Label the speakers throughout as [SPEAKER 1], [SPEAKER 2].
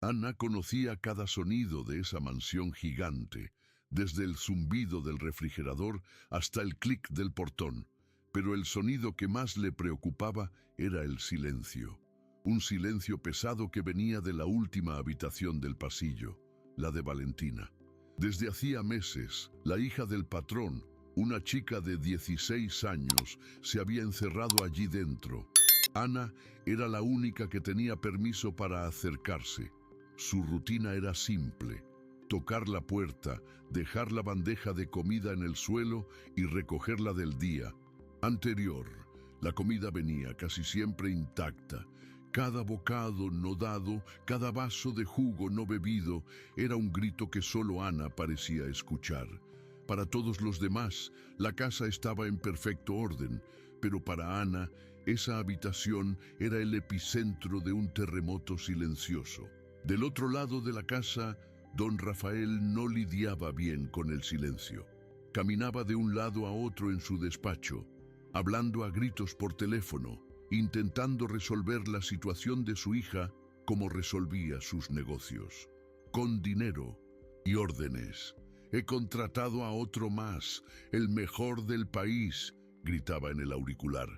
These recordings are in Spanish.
[SPEAKER 1] Ana conocía cada sonido de esa mansión gigante, desde el zumbido del refrigerador hasta el clic del portón, pero el sonido que más le preocupaba era el silencio. Un silencio pesado que venía de la última habitación del pasillo, la de Valentina. Desde hacía meses, la hija del patrón, una chica de 16 años, se había encerrado allí dentro. Ana era la única que tenía permiso para acercarse. Su rutina era simple: tocar la puerta, dejar la bandeja de comida en el suelo y recogerla del día anterior. La comida venía casi siempre intacta. Cada bocado no dado, cada vaso de jugo no bebido, era un grito que solo Ana parecía escuchar. Para todos los demás, la casa estaba en perfecto orden, pero para Ana, esa habitación era el epicentro de un terremoto silencioso. Del otro lado de la casa, don Rafael no lidiaba bien con el silencio. Caminaba de un lado a otro en su despacho, hablando a gritos por teléfono, intentando resolver la situación de su hija como resolvía sus negocios. Con dinero y órdenes. «He contratado a otro más, el mejor del país», gritaba en el auricular.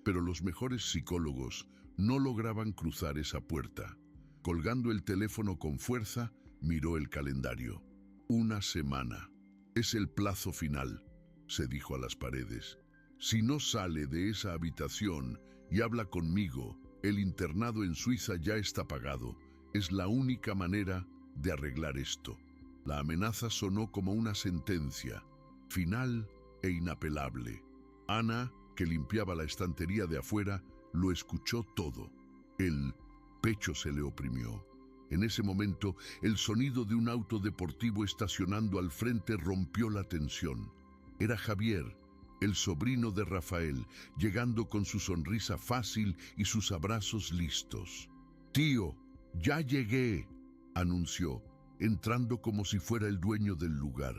[SPEAKER 1] Pero los mejores psicólogos no lograban cruzar esa puerta. Colgando el teléfono con fuerza, miró el calendario. «Una semana. Es el plazo final», se dijo a las paredes. «Si no sale de esa habitación y habla conmigo, el internado en Suiza ya está pagado. Es la única manera de arreglar esto». La amenaza sonó como una sentencia, final e inapelable. Ana, que limpiaba la estantería de afuera, lo escuchó todo. El pecho se le oprimió. En ese momento, el sonido de un auto deportivo estacionando al frente rompió la tensión. Era Javier, el sobrino de Rafael, llegando con su sonrisa fácil y sus abrazos listos. «Tío, ya llegué», anunció, entrando como si fuera el dueño del lugar.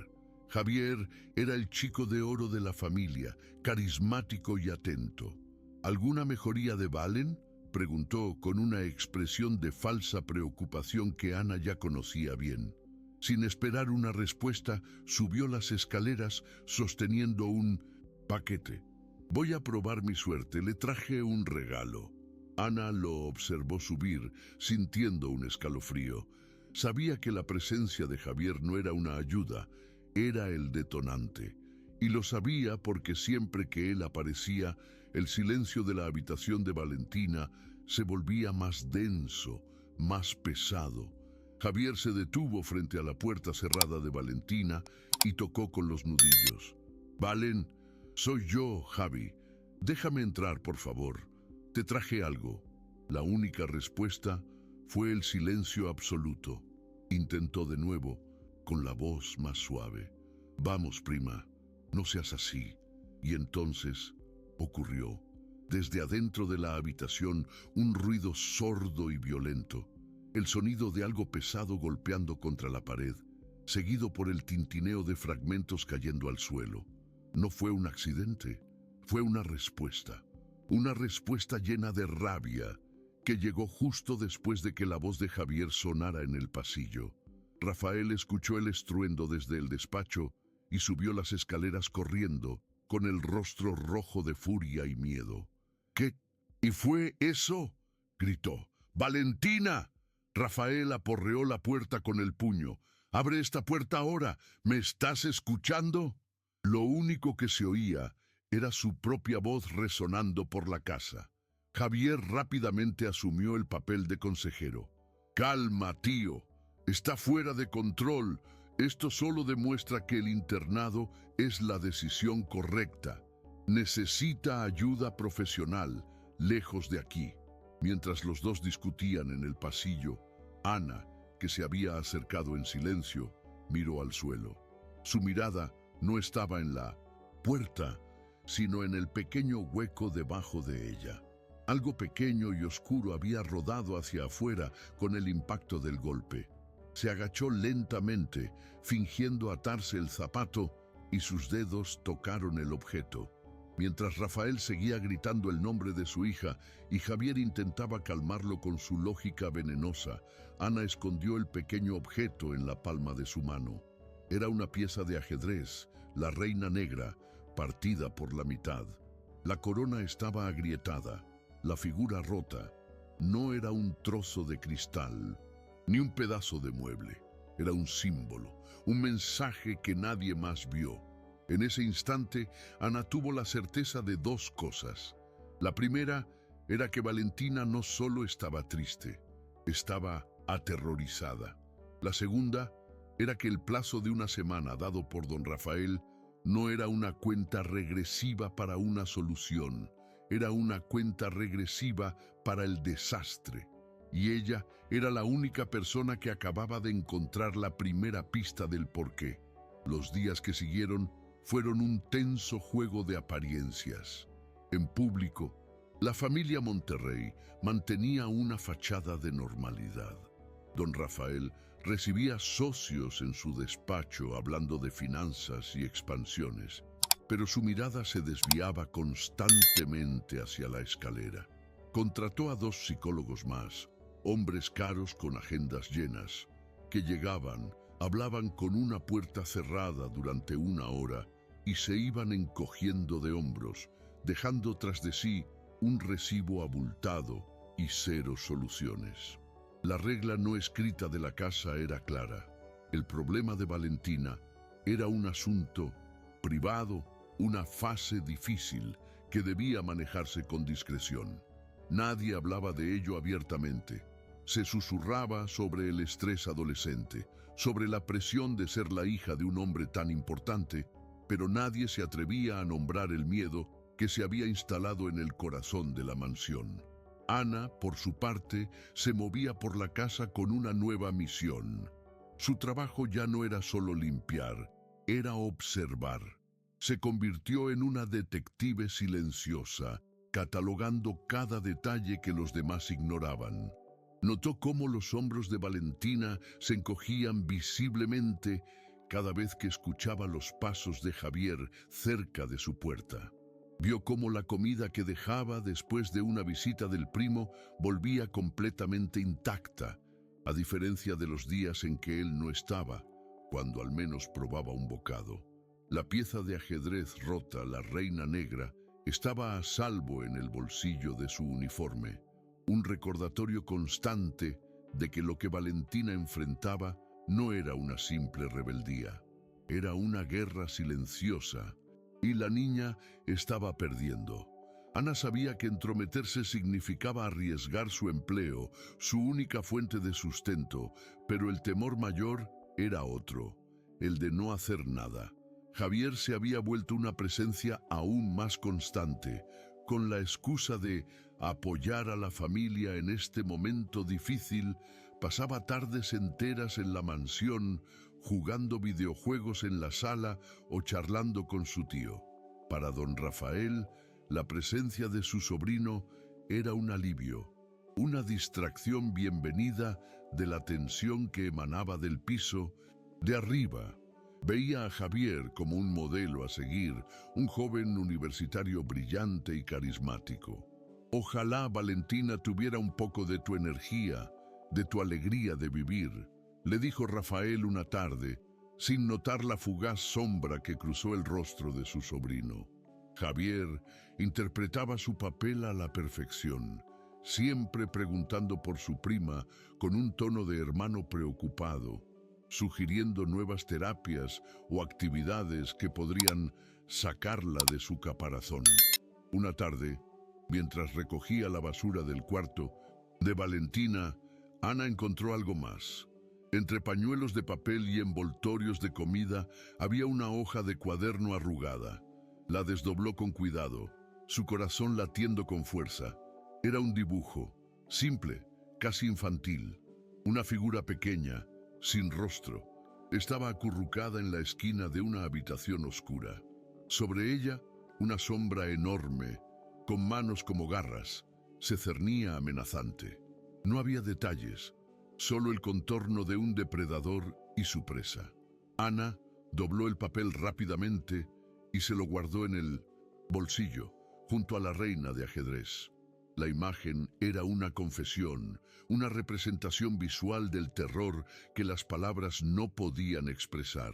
[SPEAKER 1] Javier era el chico de oro de la familia, carismático y atento. «¿Alguna mejoría de Valen?», preguntó con una expresión de falsa preocupación que Ana ya conocía bien. Sin esperar una respuesta, subió las escaleras sosteniendo un paquete. «Voy a probar mi suerte, le traje un regalo». Ana lo observó subir, sintiendo un escalofrío. Sabía que la presencia de Javier no era una ayuda, era el detonante. Y lo sabía porque siempre que él aparecía, el silencio de la habitación de Valentina se volvía más denso, más pesado. Javier se detuvo frente a la puerta cerrada de Valentina y tocó con los nudillos. «Valen, soy yo, Javi. Déjame entrar, por favor. Te traje algo». La única respuesta fue el silencio absoluto. Intentó de nuevo, con la voz más suave. «Vamos, prima, no seas así». Y entonces ocurrió. Desde adentro de la habitación, un ruido sordo y violento. El sonido de algo pesado golpeando contra la pared, seguido por el tintineo de fragmentos cayendo al suelo. No fue un accidente, fue una respuesta llena de rabia, que llegó justo después de que la voz de Javier sonara en el pasillo. Rafael escuchó el estruendo desde el despacho y subió las escaleras corriendo, con el rostro rojo de furia y miedo. «¿Qué? ¿Y fue eso?», gritó. «¡Valentina!». Rafael aporreó la puerta con el puño. «Abre esta puerta ahora. ¿Me estás escuchando?». Lo único que se oía era su propia voz resonando por la casa. Javier rápidamente asumió el papel de consejero. «Calma, tío. Está fuera de control. Esto solo demuestra que el internado es la decisión correcta. Necesita ayuda profesional, lejos de aquí». Mientras los dos discutían en el pasillo, Ana, que se había acercado en silencio, miró al suelo. Su mirada no estaba en la puerta, sino en el pequeño hueco debajo de ella. Algo pequeño y oscuro había rodado hacia afuera con el impacto del golpe. Se agachó lentamente, fingiendo atarse el zapato, y sus dedos tocaron el objeto. Mientras Rafael seguía gritando el nombre de su hija y Javier intentaba calmarlo con su lógica venenosa, Ana escondió el pequeño objeto en la palma de su mano. Era una pieza de ajedrez, la reina negra, partida por la mitad. La corona estaba agrietada, la figura rota. No era un trozo de cristal, ni un pedazo de mueble. Era un símbolo, un mensaje que nadie más vio. En ese instante, Ana tuvo la certeza de dos cosas. La primera era que Valentina no solo estaba triste, estaba aterrorizada. La segunda era que el plazo de una semana dado por don Rafael no era una cuenta regresiva para una solución, era una cuenta regresiva para el desastre. Y ella era la única persona que acababa de encontrar la primera pista del porqué. Los días que siguieron fueron un tenso juego de apariencias. En público, la familia Monterrey mantenía una fachada de normalidad. Don Rafael recibía socios en su despacho hablando de finanzas y expansiones, pero su mirada se desviaba constantemente hacia la escalera. Contrató a 2 psicólogos más, hombres caros con agendas llenas, que llegaban, hablaban con una puerta cerrada durante 1 hora y se iban encogiendo de hombros, dejando tras de sí un recibo abultado y 0 soluciones. La regla no escrita de la casa era clara. El problema de Valentina era un asunto privado, una fase difícil que debía manejarse con discreción. Nadie hablaba de ello abiertamente. Se susurraba sobre el estrés adolescente, sobre la presión de ser la hija de un hombre tan importante, pero nadie se atrevía a nombrar el miedo que se había instalado en el corazón de la mansión. Ana, por su parte, se movía por la casa con una nueva misión. Su trabajo ya no era solo limpiar, era observar. Se convirtió en una detective silenciosa, catalogando cada detalle que los demás ignoraban. Notó cómo los hombros de Valentina se encogían visiblemente cada vez que escuchaba los pasos de Javier cerca de su puerta. Vio cómo la comida que dejaba después de una visita del primo volvía completamente intacta, a diferencia de los días en que él no estaba, cuando al menos probaba un bocado. La pieza de ajedrez rota, la reina negra, estaba a salvo en el bolsillo de su uniforme, un recordatorio constante de que lo que Valentina enfrentaba no era una simple rebeldía, era una guerra silenciosa, y la niña estaba perdiendo. Ana sabía que entrometerse significaba arriesgar su empleo, su única fuente de sustento, pero el temor mayor era otro, el de no hacer nada. Javier se había vuelto una presencia aún más constante, con la excusa de apoyar a la familia en este momento difícil. Pasaba tardes enteras en la mansión, jugando videojuegos en la sala o charlando con su tío. Para don Rafael, la presencia de su sobrino era un alivio, una distracción bienvenida de la tensión que emanaba del piso de arriba. Veía a Javier como un modelo a seguir, un joven universitario brillante y carismático. Ojalá Valentina tuviera un poco de tu energía, de tu alegría de vivir, le dijo Rafael una tarde, sin notar la fugaz sombra que cruzó el rostro de su sobrino. Javier interpretaba su papel a la perfección, siempre preguntando por su prima con un tono de hermano preocupado, sugiriendo nuevas terapias o actividades que podrían sacarla de su caparazón. Una tarde, mientras recogía la basura del cuarto de Valentina, Ana encontró algo más. Entre pañuelos de papel y envoltorios de comida había una hoja de cuaderno arrugada. La desdobló con cuidado, su corazón latiendo con fuerza. Era un dibujo, simple, casi infantil. Una figura pequeña, sin rostro, estaba acurrucada en la esquina de una habitación oscura. Sobre ella, una sombra enorme, con manos como garras, se cernía amenazante. No había detalles, solo el contorno de un depredador y su presa. Ana dobló el papel rápidamente y se lo guardó en el bolsillo, junto a la reina de ajedrez. La imagen era una confesión, una representación visual del terror que las palabras no podían expresar.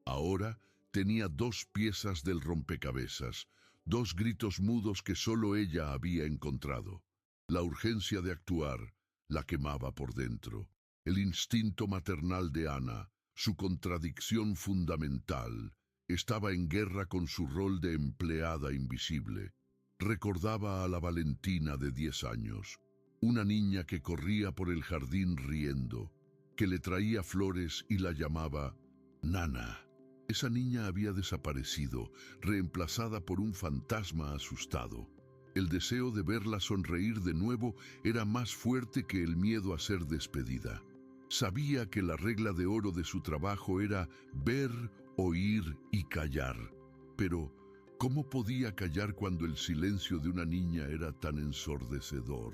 [SPEAKER 1] Ahora tenía dos piezas del rompecabezas, dos gritos mudos que solo ella había encontrado. La urgencia de actuar la quemaba por dentro. El instinto maternal de Ana, su contradicción fundamental, estaba en guerra con su rol de empleada invisible. Recordaba a la Valentina de 10 años, una niña que corría por el jardín riendo, que le traía flores y la llamaba Nana. Esa niña había desaparecido, reemplazada por un fantasma asustado. El deseo de verla sonreír de nuevo era más fuerte que el miedo a ser despedida. Sabía que la regla de oro de su trabajo era ver, oír y callar. Pero, ¿cómo podía callar cuando el silencio de una niña era tan ensordecedor?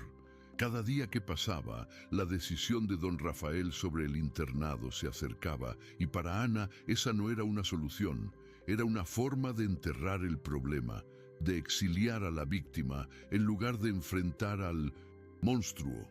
[SPEAKER 1] Cada día que pasaba, la decisión de don Rafael sobre el internado se acercaba, y para Ana esa no era una solución, era una forma de enterrar el problema, de exiliar a la víctima en lugar de enfrentar al monstruo.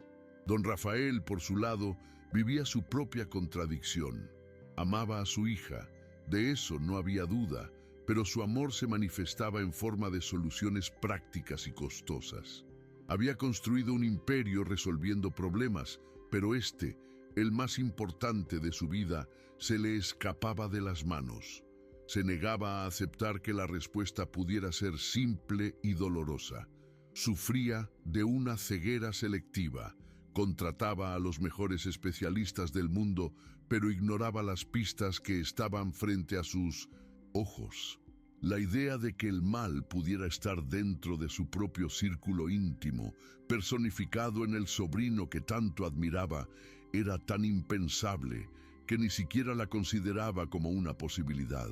[SPEAKER 1] Don Rafael, por su lado, vivía su propia contradicción. Amaba a su hija, de eso no había duda, pero su amor se manifestaba en forma de soluciones prácticas y costosas. Había construido un imperio resolviendo problemas, pero el más importante de su vida, se le escapaba de las manos. Se negaba a aceptar que la respuesta pudiera ser simple y dolorosa. Sufría de una ceguera selectiva. Contrataba a los mejores especialistas del mundo, pero ignoraba las pistas que estaban frente a sus ojos. La idea de que el mal pudiera estar dentro de su propio círculo íntimo, personificado en el sobrino que tanto admiraba, era tan impensable que ni siquiera la consideraba como una posibilidad.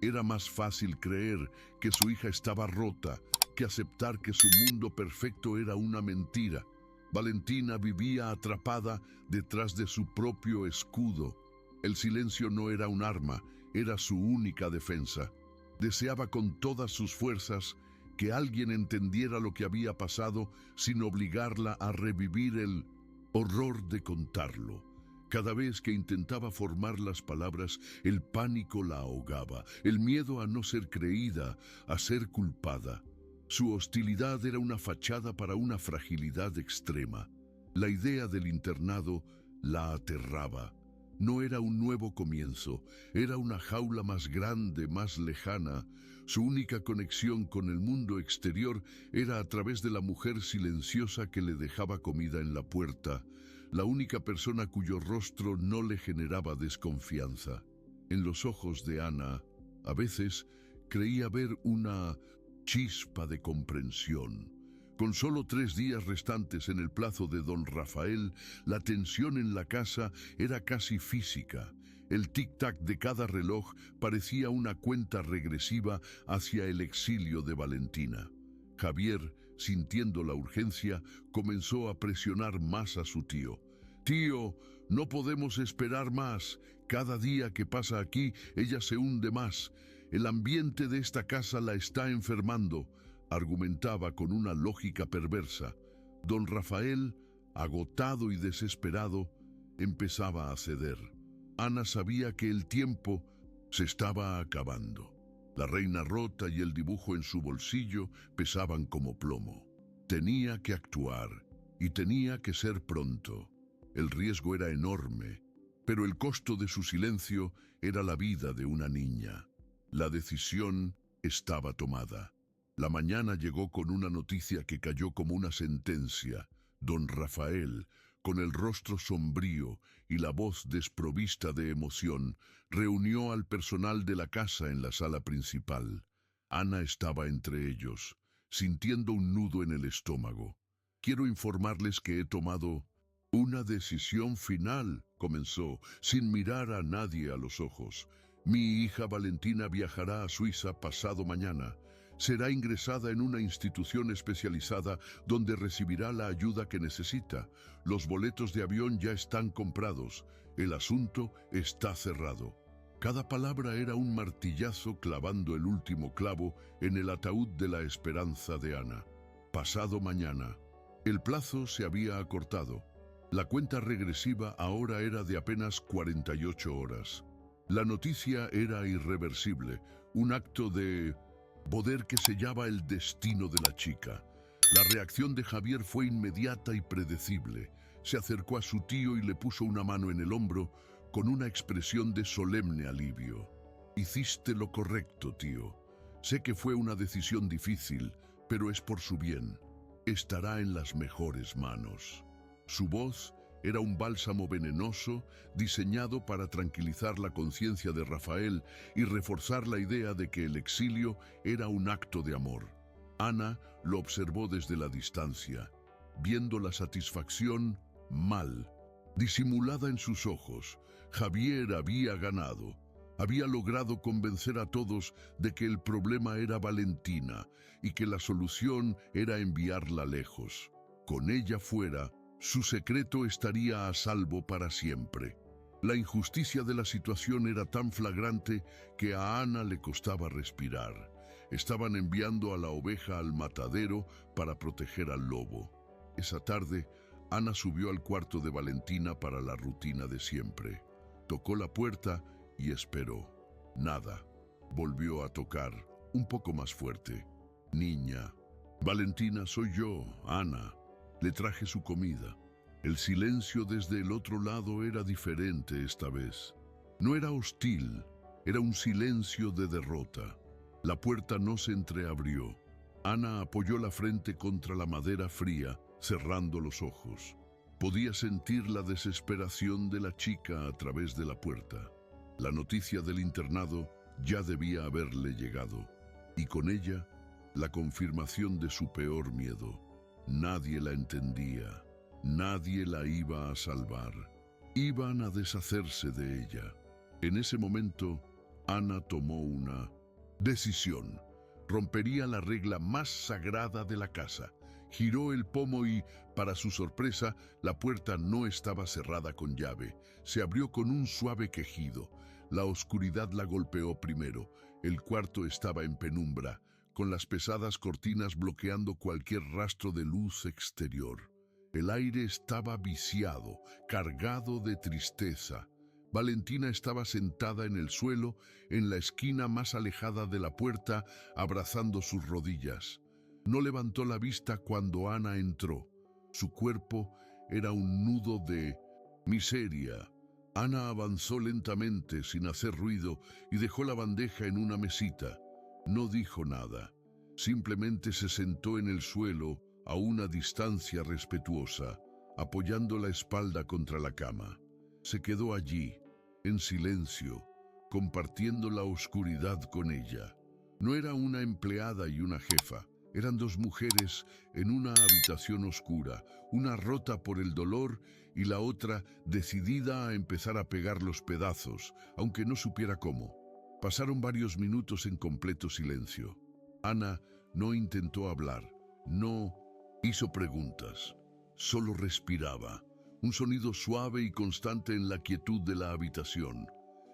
[SPEAKER 1] Era más fácil creer que su hija estaba rota que aceptar que su mundo perfecto era una mentira. Valentina vivía atrapada detrás de su propio escudo. El silencio no era un arma, era su única defensa. Deseaba con todas sus fuerzas que alguien entendiera lo que había pasado sin obligarla a revivir el horror de contarlo. Cada vez que intentaba formar las palabras, el pánico la ahogaba, el miedo a no ser creída, a ser culpada. Su hostilidad era una fachada para una fragilidad extrema. La idea del internado la aterraba. No era un nuevo comienzo, era una jaula más grande, más lejana. Su única conexión con el mundo exterior era a través de la mujer silenciosa que le dejaba comida en la puerta, la única persona cuyo rostro no le generaba desconfianza. En los ojos de Ana, a veces, creía ver una chispa de comprensión. Con solo 3 días restantes en el plazo de don Rafael, la tensión en la casa era casi física. El tic-tac de cada reloj parecía una cuenta regresiva hacia el exilio de Valentina. Javier, sintiendo la urgencia, comenzó a presionar más a su tío. «Tío, no podemos esperar más. Cada día que pasa aquí, ella se hunde más. El ambiente de esta casa la está enfermando», argumentaba con una lógica perversa. Don Rafael, agotado y desesperado, empezaba a ceder. Ana sabía que el tiempo se estaba acabando. La reina rota y el dibujo en su bolsillo pesaban como plomo. Tenía que actuar y tenía que ser pronto. El riesgo era enorme, pero el costo de su silencio era la vida de una niña. La decisión estaba tomada. La mañana llegó con una noticia que cayó como una sentencia. Don Rafael, con el rostro sombrío y la voz desprovista de emoción, reunió al personal de la casa en la sala principal. Ana estaba entre ellos, sintiendo un nudo en el estómago. «Quiero informarles que he tomado una decisión final», comenzó, sin mirar a nadie a los ojos. «Mi hija Valentina viajará a Suiza pasado mañana. Será ingresada en una institución especializada donde recibirá la ayuda que necesita. Los boletos de avión ya están comprados. El asunto está cerrado». Cada palabra era un martillazo clavando el último clavo en el ataúd de la esperanza de Ana. Pasado mañana. El plazo se había acortado. La cuenta regresiva ahora era de apenas 48 horas. La noticia era irreversible, un acto de poder que sellaba el destino de la chica. La reacción de Javier fue inmediata y predecible. Se acercó a su tío y le puso una mano en el hombro con una expresión de solemne alivio. Hiciste lo correcto, tío. Sé que fue una decisión difícil, pero es por su bien. Estará en las mejores manos. Su voz era un bálsamo venenoso diseñado para tranquilizar la conciencia de Rafael y reforzar la idea de que el exilio era un acto de amor. Ana lo observó desde la distancia, viendo la satisfacción mal, disimulada en sus ojos. Javier había ganado. Había logrado convencer a todos de que el problema era Valentina y que la solución era enviarla lejos. Con ella fuera, su secreto estaría a salvo para siempre. La injusticia de la situación era tan flagrante que a Ana le costaba respirar. Estaban enviando a la oveja al matadero para proteger al lobo. Esa tarde, Ana subió al cuarto de Valentina para la rutina de siempre. Tocó la puerta y esperó. Nada. Volvió a tocar, un poco más fuerte. Niña. Valentina, soy yo, Ana. Le traje su comida. El silencio desde el otro lado era diferente esta vez. No era hostil, era un silencio de derrota. La puerta no se entreabrió. Ana apoyó la frente contra la madera fría, cerrando los ojos. Podía sentir la desesperación de la chica a través de la puerta. La noticia del internado ya debía haberle llegado, y con ella, la confirmación de su peor miedo. Nadie la entendía, nadie la iba a salvar. Iban a deshacerse de ella. En ese momento, Ana tomó una decisión. Rompería la regla más sagrada de la casa. Giró el pomo y, para su sorpresa, la puerta no estaba cerrada con llave. Se abrió con un suave quejido. La oscuridad la golpeó primero. El cuarto estaba en penumbra, con las pesadas cortinas bloqueando cualquier rastro de luz exterior. El aire estaba viciado, cargado de tristeza. Valentina estaba sentada en el suelo, en la esquina más alejada de la puerta, abrazando sus rodillas. No levantó la vista cuando Ana entró. Su cuerpo era un nudo de miseria. Ana avanzó lentamente, sin hacer ruido, y dejó la bandeja en una mesita. No dijo nada. Simplemente se sentó en el suelo, a una distancia respetuosa, apoyando la espalda contra la cama. Se quedó allí, en silencio, compartiendo la oscuridad con ella. No era una empleada y una jefa. Eran dos mujeres en una habitación oscura, una rota por el dolor y la otra decidida a empezar a pegar los pedazos, aunque no supiera cómo. Pasaron varios minutos en completo silencio. Ana no intentó hablar, no hizo preguntas, solo respiraba, un sonido suave y constante en la quietud de la habitación.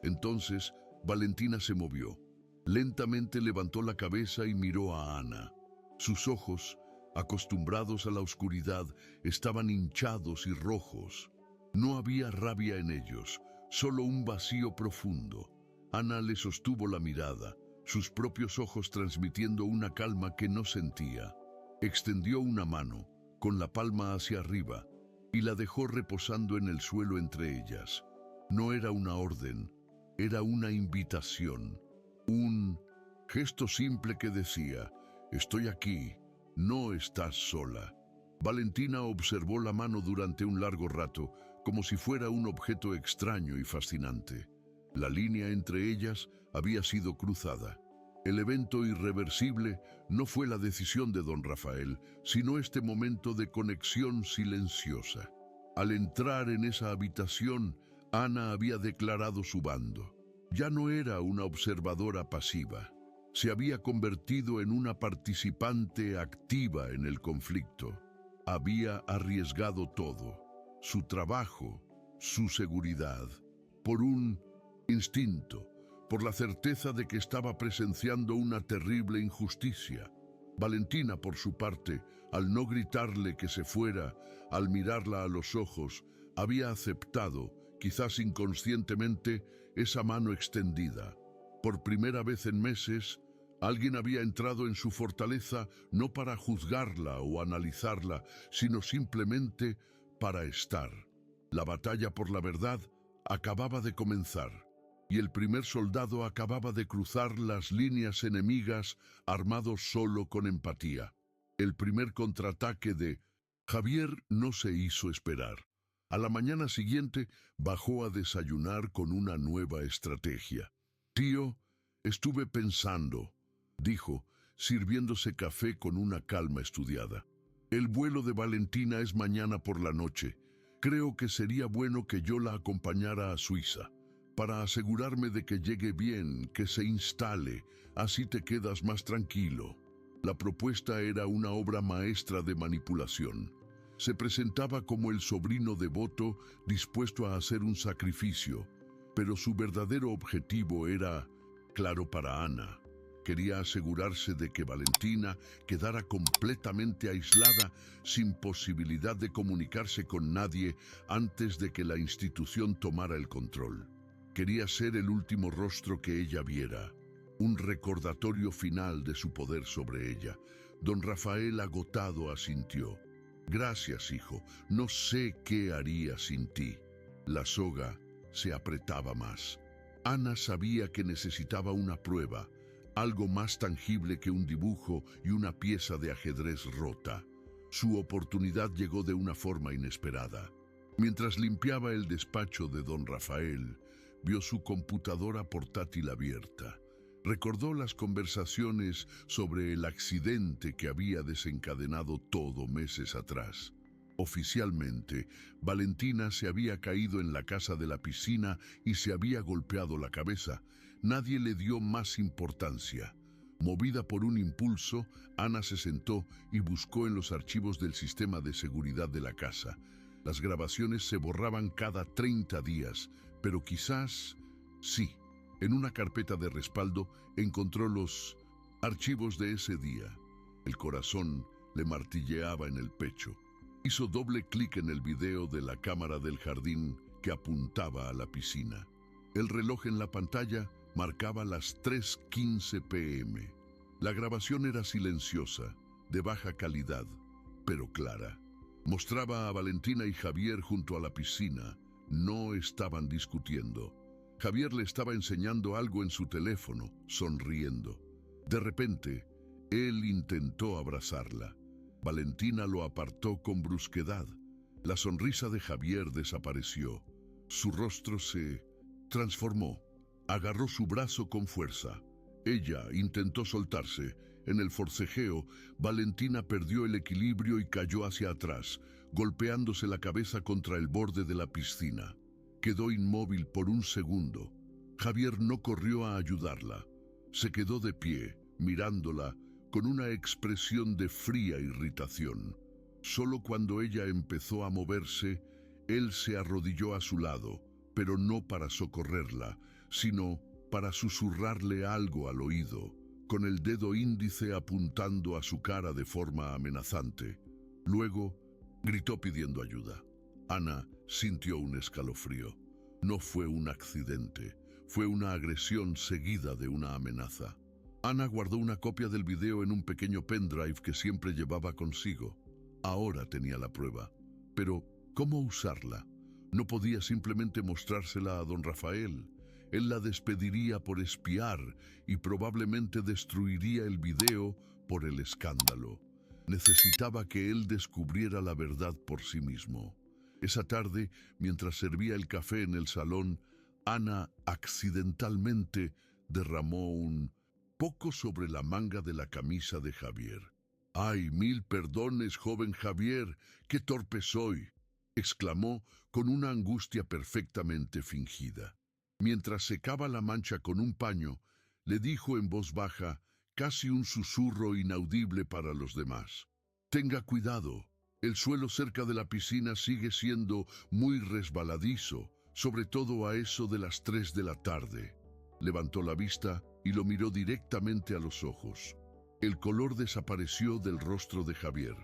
[SPEAKER 1] Entonces, Valentina se movió. Lentamente levantó la cabeza y miró a Ana. Sus ojos, acostumbrados a la oscuridad, estaban hinchados y rojos. No había rabia en ellos, solo un vacío profundo. Ana le sostuvo la mirada, sus propios ojos transmitiendo una calma que no sentía. Extendió una mano, con la palma hacia arriba, y la dejó reposando en el suelo entre ellas. No era una orden, era una invitación, un gesto simple que decía: estoy aquí, no estás sola. Valentina observó la mano durante un largo rato, como si fuera un objeto extraño y fascinante. La línea entre ellas había sido cruzada. El evento irreversible no fue la decisión de don Rafael, sino este momento de conexión silenciosa. Al entrar en esa habitación, Ana había declarado su bando. Ya no era una observadora pasiva. Se había convertido en una participante activa en el conflicto. Había arriesgado todo, su trabajo, su seguridad, por un instinto, por la certeza de que estaba presenciando una terrible injusticia. Valentina, por su parte, al no gritarle que se fuera, al mirarla a los ojos, había aceptado, quizás inconscientemente, esa mano extendida. Por primera vez en meses, alguien había entrado en su fortaleza no para juzgarla o analizarla, sino simplemente para estar. La batalla por la verdad acababa de comenzar, y el primer soldado acababa de cruzar las líneas enemigas armado solo con empatía. El primer contraataque de Javier no se hizo esperar. A la mañana siguiente bajó a desayunar con una nueva estrategia. «Tío, estuve pensando», dijo, sirviéndose café con una calma estudiada. «El vuelo de Valentina es mañana por la noche. Creo que sería bueno que yo la acompañara a Suiza, para asegurarme de que llegue bien, que se instale, así te quedas más tranquilo». La propuesta era una obra maestra de manipulación. Se presentaba como el sobrino devoto dispuesto a hacer un sacrificio, pero su verdadero objetivo era claro para Ana. Quería asegurarse de que Valentina quedara completamente aislada, sin posibilidad de comunicarse con nadie antes de que la institución tomara el control. Quería ser el último rostro que ella viera, un recordatorio final de su poder sobre ella. Don Rafael, agotado, asintió. «Gracias, hijo. No sé qué haría sin ti». La soga se apretaba más. Ana sabía que necesitaba una prueba, algo más tangible que un dibujo y una pieza de ajedrez rota. Su oportunidad llegó de una forma inesperada. Mientras limpiaba el despacho de don Rafael, vio su computadora portátil abierta. Recordó las conversaciones sobre el accidente que había desencadenado todo meses atrás. Oficialmente, Valentina se había caído en la casa de la piscina y se había golpeado la cabeza. Nadie le dio más importancia. Movida por un impulso, Ana se sentó y buscó en los archivos del sistema de seguridad de la casa. Las grabaciones se borraban cada 30 días, pero quizás sí. En una carpeta de respaldo encontró los archivos de ese día. El corazón le martilleaba en el pecho. Hizo doble clic en el video de la cámara del jardín que apuntaba a la piscina. El reloj en la pantalla marcaba las 3:15 p.m. La grabación era silenciosa, de baja calidad, pero clara. Mostraba a Valentina y Javier junto a la piscina. No estaban discutiendo. Javier le estaba enseñando algo en su teléfono, sonriendo. De repente, él intentó abrazarla. Valentina lo apartó con brusquedad. La sonrisa de Javier desapareció. Su rostro se transformó. Agarró su brazo con fuerza. Ella intentó soltarse. En el forcejeo, Valentina perdió el equilibrio y cayó hacia atrás, golpeándose la cabeza contra el borde de la piscina. Quedó inmóvil por un segundo. Javier no corrió a ayudarla. Se quedó de pie, mirándola, con una expresión de fría irritación. Solo cuando ella empezó a moverse, él se arrodilló a su lado, pero no para socorrerla, sino para susurrarle algo al oído, con el dedo índice apuntando a su cara de forma amenazante. Luego, gritó pidiendo ayuda. Ana sintió un escalofrío. No fue un accidente, fue una agresión seguida de una amenaza. Ana guardó una copia del video en un pequeño pendrive que siempre llevaba consigo. Ahora tenía la prueba. Pero, ¿cómo usarla? No podía simplemente mostrársela a don Rafael. Él la despediría por espiar y probablemente destruiría el video por el escándalo. Necesitaba que él descubriera la verdad por sí mismo. Esa tarde, mientras servía el café en el salón, Ana accidentalmente derramó un poco sobre la manga de la camisa de Javier. «¡Ay, mil perdones, joven Javier! ¡Qué torpe soy!», exclamó con una angustia perfectamente fingida. Mientras secaba la mancha con un paño, le dijo en voz baja, casi un susurro inaudible para los demás: «Tenga cuidado. El suelo cerca de la piscina sigue siendo muy resbaladizo, sobre todo a eso de las 3 de la tarde». Levantó la vista y lo miró directamente a los ojos. El color desapareció del rostro de Javier.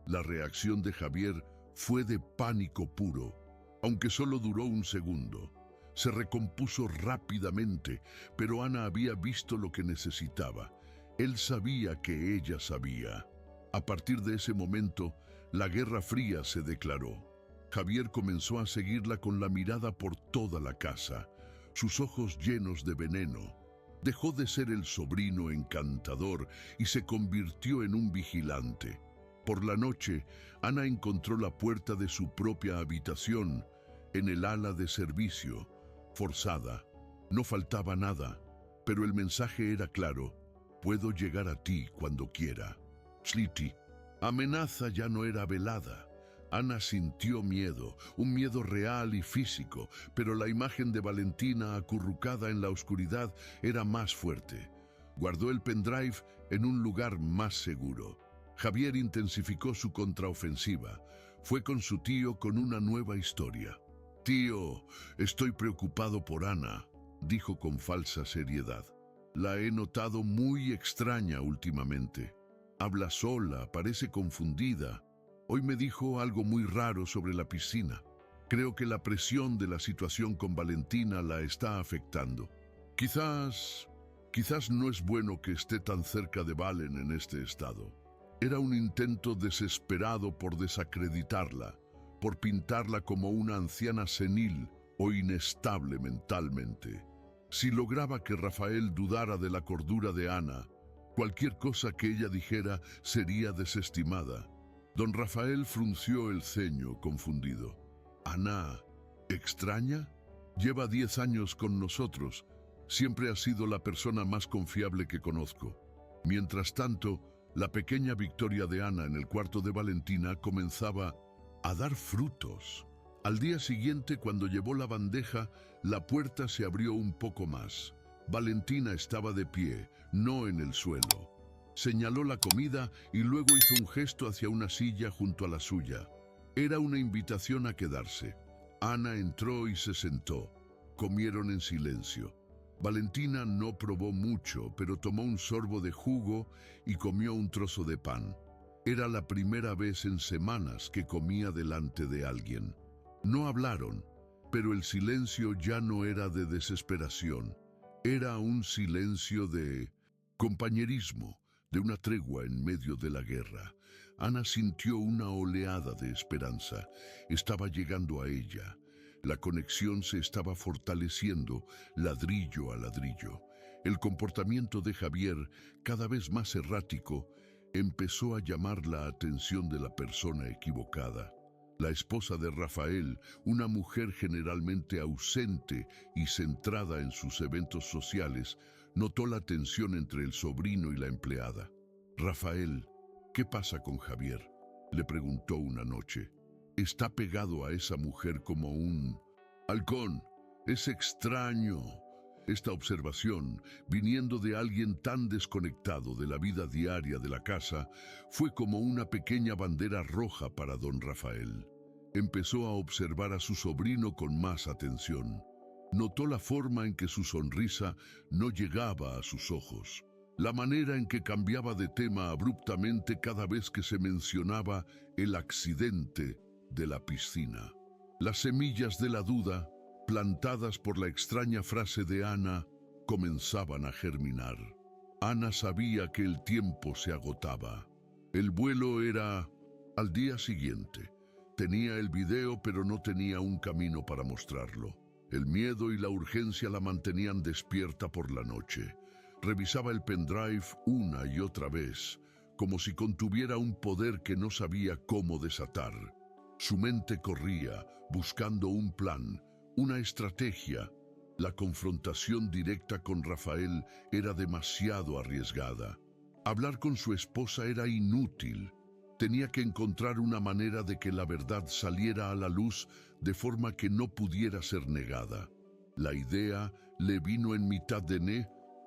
[SPEAKER 1] La reacción de Javier fue de pánico puro, aunque solo duró un segundo. Se recompuso rápidamente, pero Ana había visto lo que necesitaba. Él sabía que ella sabía. A partir de ese momento, la Guerra Fría se declaró. Javier comenzó a seguirla con la mirada por toda la casa, sus ojos llenos de veneno. Dejó de ser el sobrino encantador y se convirtió en un vigilante. Por la noche, Ana encontró la puerta de su propia habitación, en el ala de servicio, forzada. No faltaba nada, pero el mensaje era claro: puedo llegar a ti cuando quiera. Sliti. Amenaza ya no era velada. Ana sintió miedo, un miedo real y físico, pero la imagen de Valentina acurrucada en la oscuridad era más fuerte. Guardó el pendrive en un lugar más seguro. Javier intensificó su contraofensiva. Fue con su tío con una nueva historia. «Tío, estoy preocupado por Ana», dijo con falsa seriedad. «La he notado muy extraña últimamente. Habla sola, parece confundida. Hoy me dijo algo muy raro sobre la piscina. Creo que la presión de la situación con Valentina la está afectando. Quizás no es bueno que esté tan cerca de Valen en este estado». Era un intento desesperado por desacreditarla, por pintarla como una anciana senil o inestable mentalmente. Si lograba que Rafael dudara de la cordura de Ana, cualquier cosa que ella dijera sería desestimada. Don Rafael frunció el ceño, confundido. «¿Ana, extraña? Lleva 10 años con nosotros. Siempre ha sido la persona más confiable que conozco». Mientras tanto, la pequeña victoria de Ana en el cuarto de Valentina comenzaba a dar frutos. Al día siguiente, cuando llevó la bandeja, la puerta se abrió un poco más. Valentina estaba de pie, no en el suelo. Señaló la comida y luego hizo un gesto hacia una silla junto a la suya. Era una invitación a quedarse. Ana entró y se sentó. Comieron en silencio. Valentina no probó mucho, pero tomó un sorbo de jugo y comió un trozo de pan. Era la primera vez en semanas que comía delante de alguien. No hablaron, pero el silencio ya no era de desesperación. Era un silencio de compañerismo, de una tregua en medio de la guerra. Ana sintió una oleada de esperanza. Estaba llegando a ella. La conexión se estaba fortaleciendo, ladrillo a ladrillo. El comportamiento de Javier, cada vez más errático, empezó a llamar la atención de la persona equivocada. La esposa de Rafael, una mujer generalmente ausente y centrada en sus eventos sociales, notó la tensión entre el sobrino y la empleada. «Rafael, ¿qué pasa con Javier?», le preguntó una noche. «Está pegado a esa mujer como un halcón. Es extraño». Esta observación, viniendo de alguien tan desconectado de la vida diaria de la casa, fue como una pequeña bandera roja para don Rafael. Empezó a observar a su sobrino con más atención. Notó la forma en que su sonrisa no llegaba a sus ojos, la manera en que cambiaba de tema abruptamente cada vez que se mencionaba el accidente de la piscina. Las semillas de la duda, plantadas por la extraña frase de Ana, comenzaban a germinar. Ana sabía que el tiempo se agotaba. El vuelo era al día siguiente. Tenía el video, pero no tenía un camino para mostrarlo. El miedo y la urgencia la mantenían despierta por la noche. Revisaba el pendrive una y otra vez, como si contuviera un poder que no sabía cómo desatar. Su mente corría, buscando un plan, una estrategia. La confrontación directa con Rafael era demasiado arriesgada. Hablar con su esposa era inútil. Tenía que encontrar una manera de que la verdad saliera a la luz de forma que no pudiera ser negada. La idea le vino en mitad de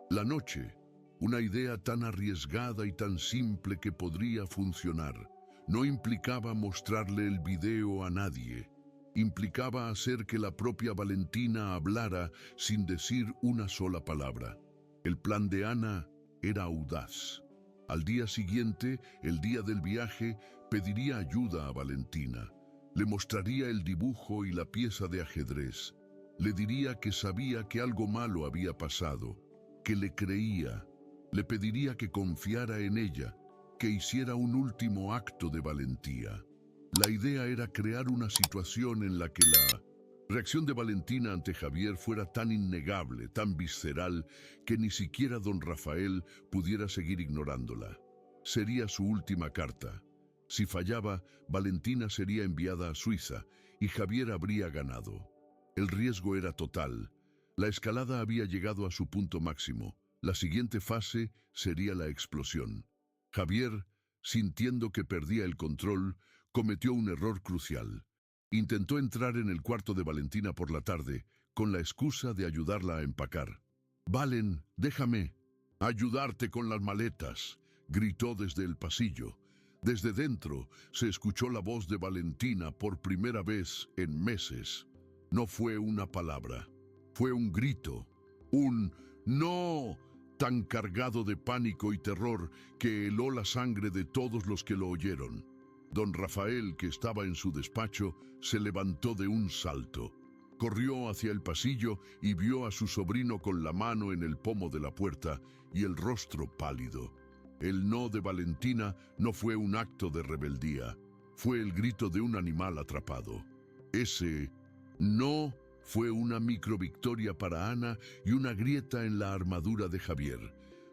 [SPEAKER 1] la noche. Una idea tan arriesgada y tan simple que podría funcionar. No implicaba mostrarle el video a nadie. Implicaba hacer que la propia Valentina hablara sin decir una sola palabra. El plan de Ana era audaz. Al día siguiente, el día del viaje, pediría ayuda a Valentina. Le mostraría el dibujo y la pieza de ajedrez. Le diría que sabía que algo malo había pasado, que le creía. Le pediría que confiara en ella, que hiciera un último acto de valentía. La idea era crear una situación en la que la reacción de Valentina ante Javier fuera tan innegable, tan visceral, que ni siquiera don Rafael pudiera seguir ignorándola. Sería su última carta. Si fallaba, Valentina sería enviada a Suiza y Javier habría ganado. El riesgo era total. La escalada había llegado a su punto máximo. La siguiente fase sería la explosión. Javier, sintiendo que perdía el control, cometió un error crucial. Intentó entrar en el cuarto de Valentina por la tarde, con la excusa de ayudarla a empacar. «Valen, déjame ayudarte con las maletas», gritó desde el pasillo. Desde dentro se escuchó la voz de Valentina por primera vez en meses. No fue una palabra, fue un grito, un «no», tan cargado de pánico y terror que heló la sangre de todos los que lo oyeron. Don Rafael, que estaba en su despacho, se levantó de un salto. Corrió hacia el pasillo y vio a su sobrino con la mano en el pomo de la puerta y el rostro pálido. El no de Valentina no fue un acto de rebeldía, fue el grito de un animal atrapado. Ese no fue una microvictoria para Ana y una grieta en la armadura de Javier.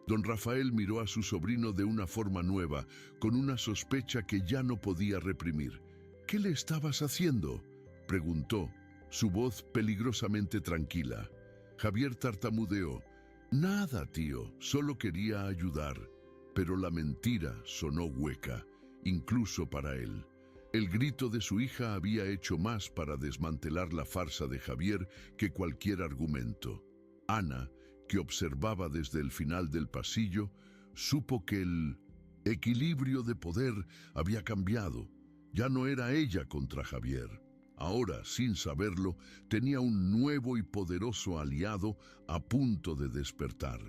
[SPEAKER 1] Don Rafael miró a su sobrino de una forma nueva, con una sospecha que ya no podía reprimir. «¿Qué le estabas haciendo?», preguntó, su voz peligrosamente tranquila. Javier tartamudeó. «Nada, tío, solo quería ayudar». Pero la mentira sonó hueca, incluso para él. El grito de su hija había hecho más para desmantelar la farsa de Javier que cualquier argumento. Ana, que observaba desde el final del pasillo, supo que el equilibrio de poder había cambiado. Ya no era ella contra Javier. Ahora, sin saberlo, tenía un nuevo y poderoso aliado a punto de despertar,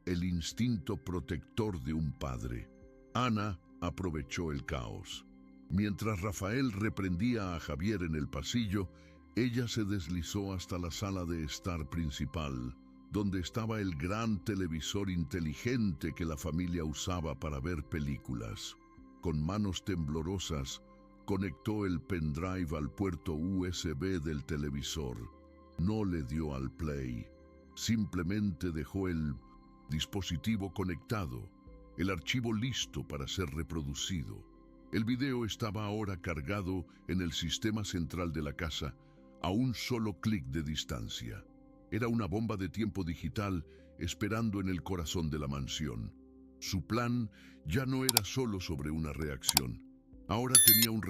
[SPEAKER 1] el instinto protector de un padre. Ana aprovechó el caos. Mientras Rafael reprendía a Javier en el pasillo, ella se deslizó hasta la sala de estar principal, donde estaba el gran televisor inteligente que la familia usaba para ver películas. Con manos temblorosas, conectó el pendrive al puerto USB del televisor. No le dio al play, simplemente dejó el dispositivo conectado, el archivo listo para ser reproducido. El video estaba ahora cargado en el sistema central de la casa, a un solo clic de distancia. Era una bomba de tiempo digital esperando en el corazón de la mansión. Su plan ya no era solo sobre una reacción. Ahora tenía un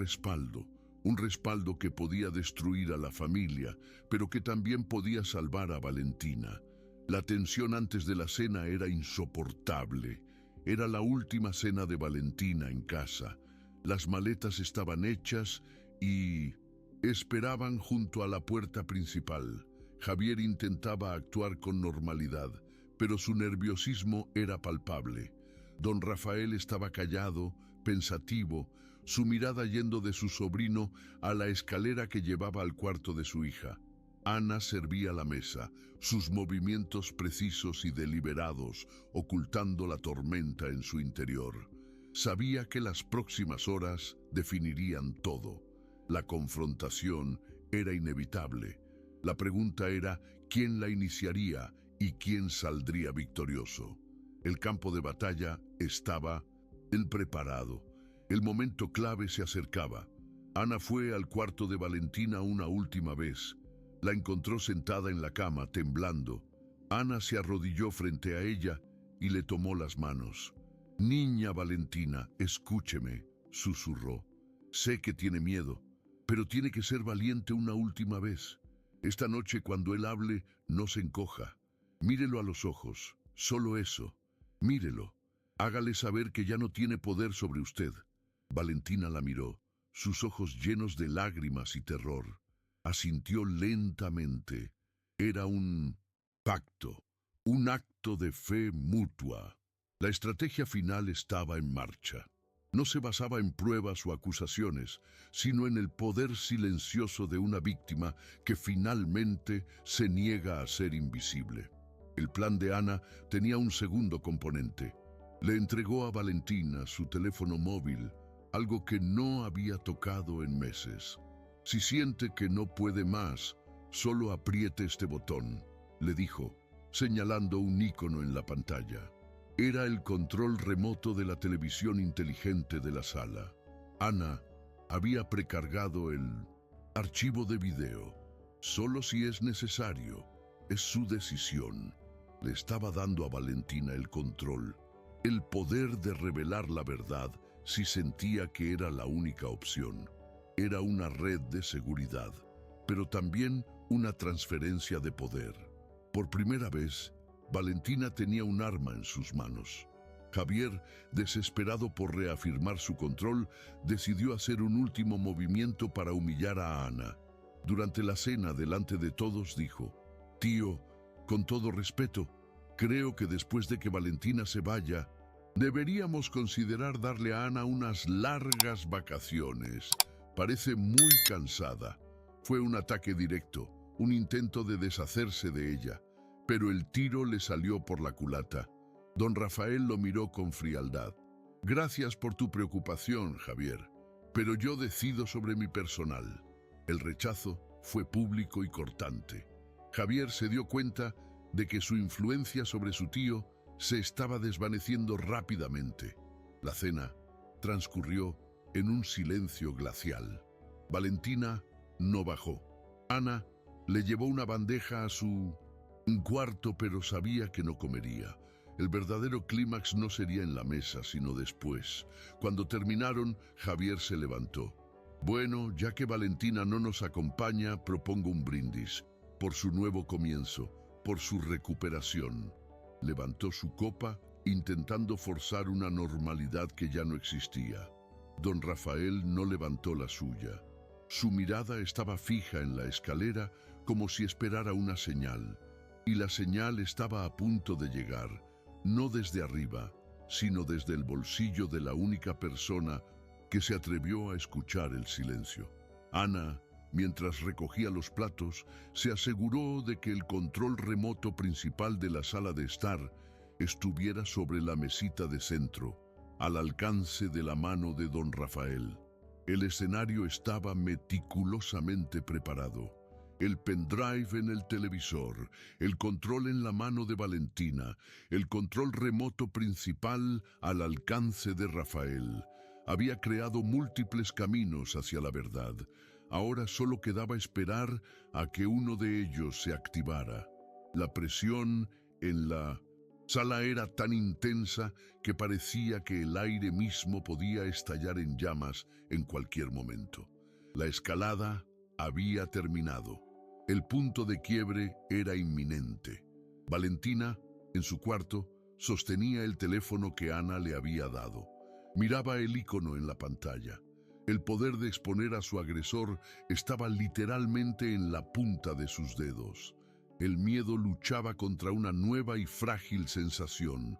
[SPEAKER 1] respaldo que podía destruir a la familia, pero que también podía salvar a Valentina. La tensión antes de la cena era insoportable. Era la última cena de Valentina en casa. Las maletas estaban hechas y esperaban junto a la puerta principal. Javier intentaba actuar con normalidad, pero su nerviosismo era palpable. Don Rafael estaba callado, pensativo, su mirada yendo de su sobrino a la escalera que llevaba al cuarto de su hija. Ana servía la mesa, sus movimientos precisos y deliberados, ocultando la tormenta en su interior. Sabía que las próximas horas definirían todo. La confrontación era inevitable. La pregunta era quién la iniciaría y quién saldría victorioso. El campo de batalla estaba preparado. El momento clave se acercaba. Ana fue al cuarto de Valentina una última vez. La encontró sentada en la cama, temblando. Ana se arrodilló frente a ella y le tomó las manos. «Niña Valentina, escúcheme», susurró. «Sé que tiene miedo, pero tiene que ser valiente una última vez. Esta noche, cuando él hable, no se encoja. Mírelo a los ojos, solo eso. Mírelo. Hágale saber que ya no tiene poder sobre usted». Valentina la miró, sus ojos llenos de lágrimas y terror. Asintió lentamente. Era un pacto, un acto de fe mutua. La estrategia final estaba en marcha. No se basaba en pruebas o acusaciones, sino en el poder silencioso de una víctima que finalmente se niega a ser invisible. El plan de Ana tenía un segundo componente. Le entregó a Valentina su teléfono móvil, algo que no había tocado en meses. Si siente que no puede más, solo apriete este botón, le dijo, señalando un icono en la pantalla. Era el control remoto de la televisión inteligente de la sala. Ana había precargado el archivo de video. Solo si es necesario, es su decisión. Le estaba dando a Valentina el control, el poder de revelar la verdad si sentía que era la única opción. Era una red de seguridad, pero también una transferencia de poder. Por primera vez, Valentina tenía un arma en sus manos. Javier, desesperado por reafirmar su control, decidió hacer un último movimiento para humillar a Ana. Durante la cena, delante de todos, dijo: «Tío, con todo respeto, creo que después de que Valentina se vaya, deberíamos considerar darle a Ana unas largas vacaciones. Parece muy cansada». Fue un ataque directo, un intento de deshacerse de ella, pero el tiro le salió por la culata. Don Rafael lo miró con frialdad. «Gracias por tu preocupación, Javier, pero yo decido sobre mi personal». El rechazo fue público y cortante. Javier se dio cuenta de que su influencia sobre su tío se estaba desvaneciendo rápidamente. La cena transcurrió en un silencio glacial. Valentina no bajó. Ana le llevó una bandeja a su cuarto, pero sabía que no comería. El verdadero clímax no sería en la mesa, sino después. Cuando terminaron, Javier se levantó. «Bueno, ya que Valentina no nos acompaña, propongo un brindis, por su nuevo comienzo, por su recuperación». Levantó su copa, intentando forzar una normalidad que ya no existía. Don Rafael no levantó la suya. Su mirada estaba fija en la escalera, como si esperara una señal. Y la señal estaba a punto de llegar, no desde arriba, sino desde el bolsillo de la única persona que se atrevió a escuchar el silencio. Ana, mientras recogía los platos, se aseguró de que el control remoto principal de la sala de estar estuviera sobre la mesita de centro, al alcance de la mano de don Rafael. El escenario estaba meticulosamente preparado. El pendrive en el televisor, el control en la mano de Valentina, el control remoto principal al alcance de Rafael. Había creado múltiples caminos hacia la verdad. Ahora solo quedaba esperar a que uno de ellos se activara. La presión en la sala era tan intensa que parecía que el aire mismo podía estallar en llamas en cualquier momento. La escalada había terminado. El punto de quiebre era inminente. Valentina, en su cuarto, sostenía el teléfono que Ana le había dado. Miraba el icono en la pantalla. El poder de exponer a su agresor estaba literalmente en la punta de sus dedos. El miedo luchaba contra una nueva y frágil sensación: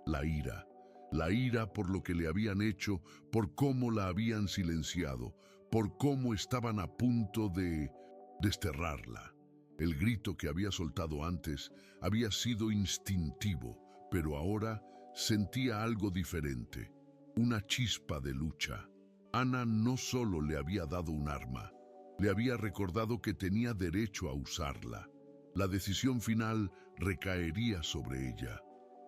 [SPEAKER 1] la ira. La ira por lo que le habían hecho, por cómo la habían silenciado, por cómo estaban a punto de desterrarla. El grito que había soltado antes había sido instintivo, pero ahora sentía algo diferente, una chispa de lucha. Ana no solo le había dado un arma, le había recordado que tenía derecho a usarla. La decisión final recaería sobre ella.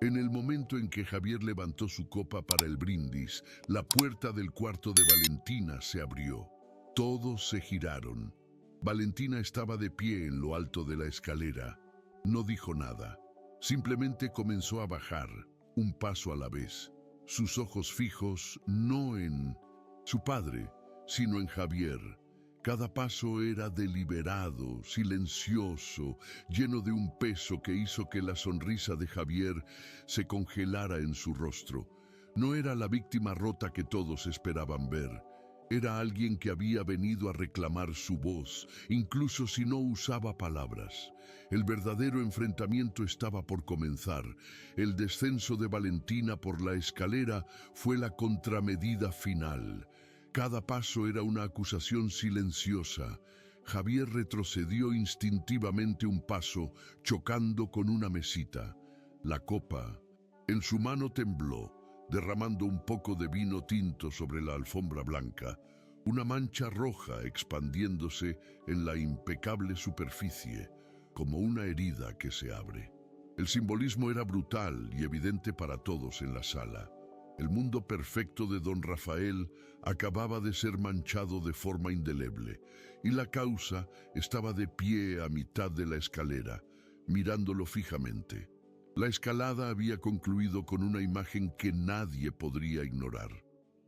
[SPEAKER 1] En el momento en que Javier levantó su copa para el brindis, la puerta del cuarto de Valentina se abrió. Todos se giraron. Valentina estaba de pie en lo alto de la escalera. No dijo nada. Simplemente comenzó a bajar, un paso a la vez. Sus ojos fijos no en su padre, sino en Javier. Cada paso era deliberado, silencioso, lleno de un peso que hizo que la sonrisa de Javier se congelara en su rostro. No era la víctima rota que todos esperaban ver. Era alguien que había venido a reclamar su voz, incluso si no usaba palabras. El verdadero enfrentamiento estaba por comenzar. El descenso de Valentina por la escalera fue la contramedida final. Cada paso era una acusación silenciosa. Javier retrocedió instintivamente un paso, chocando con una mesita. La copa en su mano tembló, derramando un poco de vino tinto sobre la alfombra blanca, una mancha roja expandiéndose en la impecable superficie, como una herida que se abre. El simbolismo era brutal y evidente para todos en la sala. El mundo perfecto de don Rafael acababa de ser manchado de forma indeleble, y la causa estaba de pie a mitad de la escalera, mirándolo fijamente. La escalada había concluido con una imagen que nadie podría ignorar.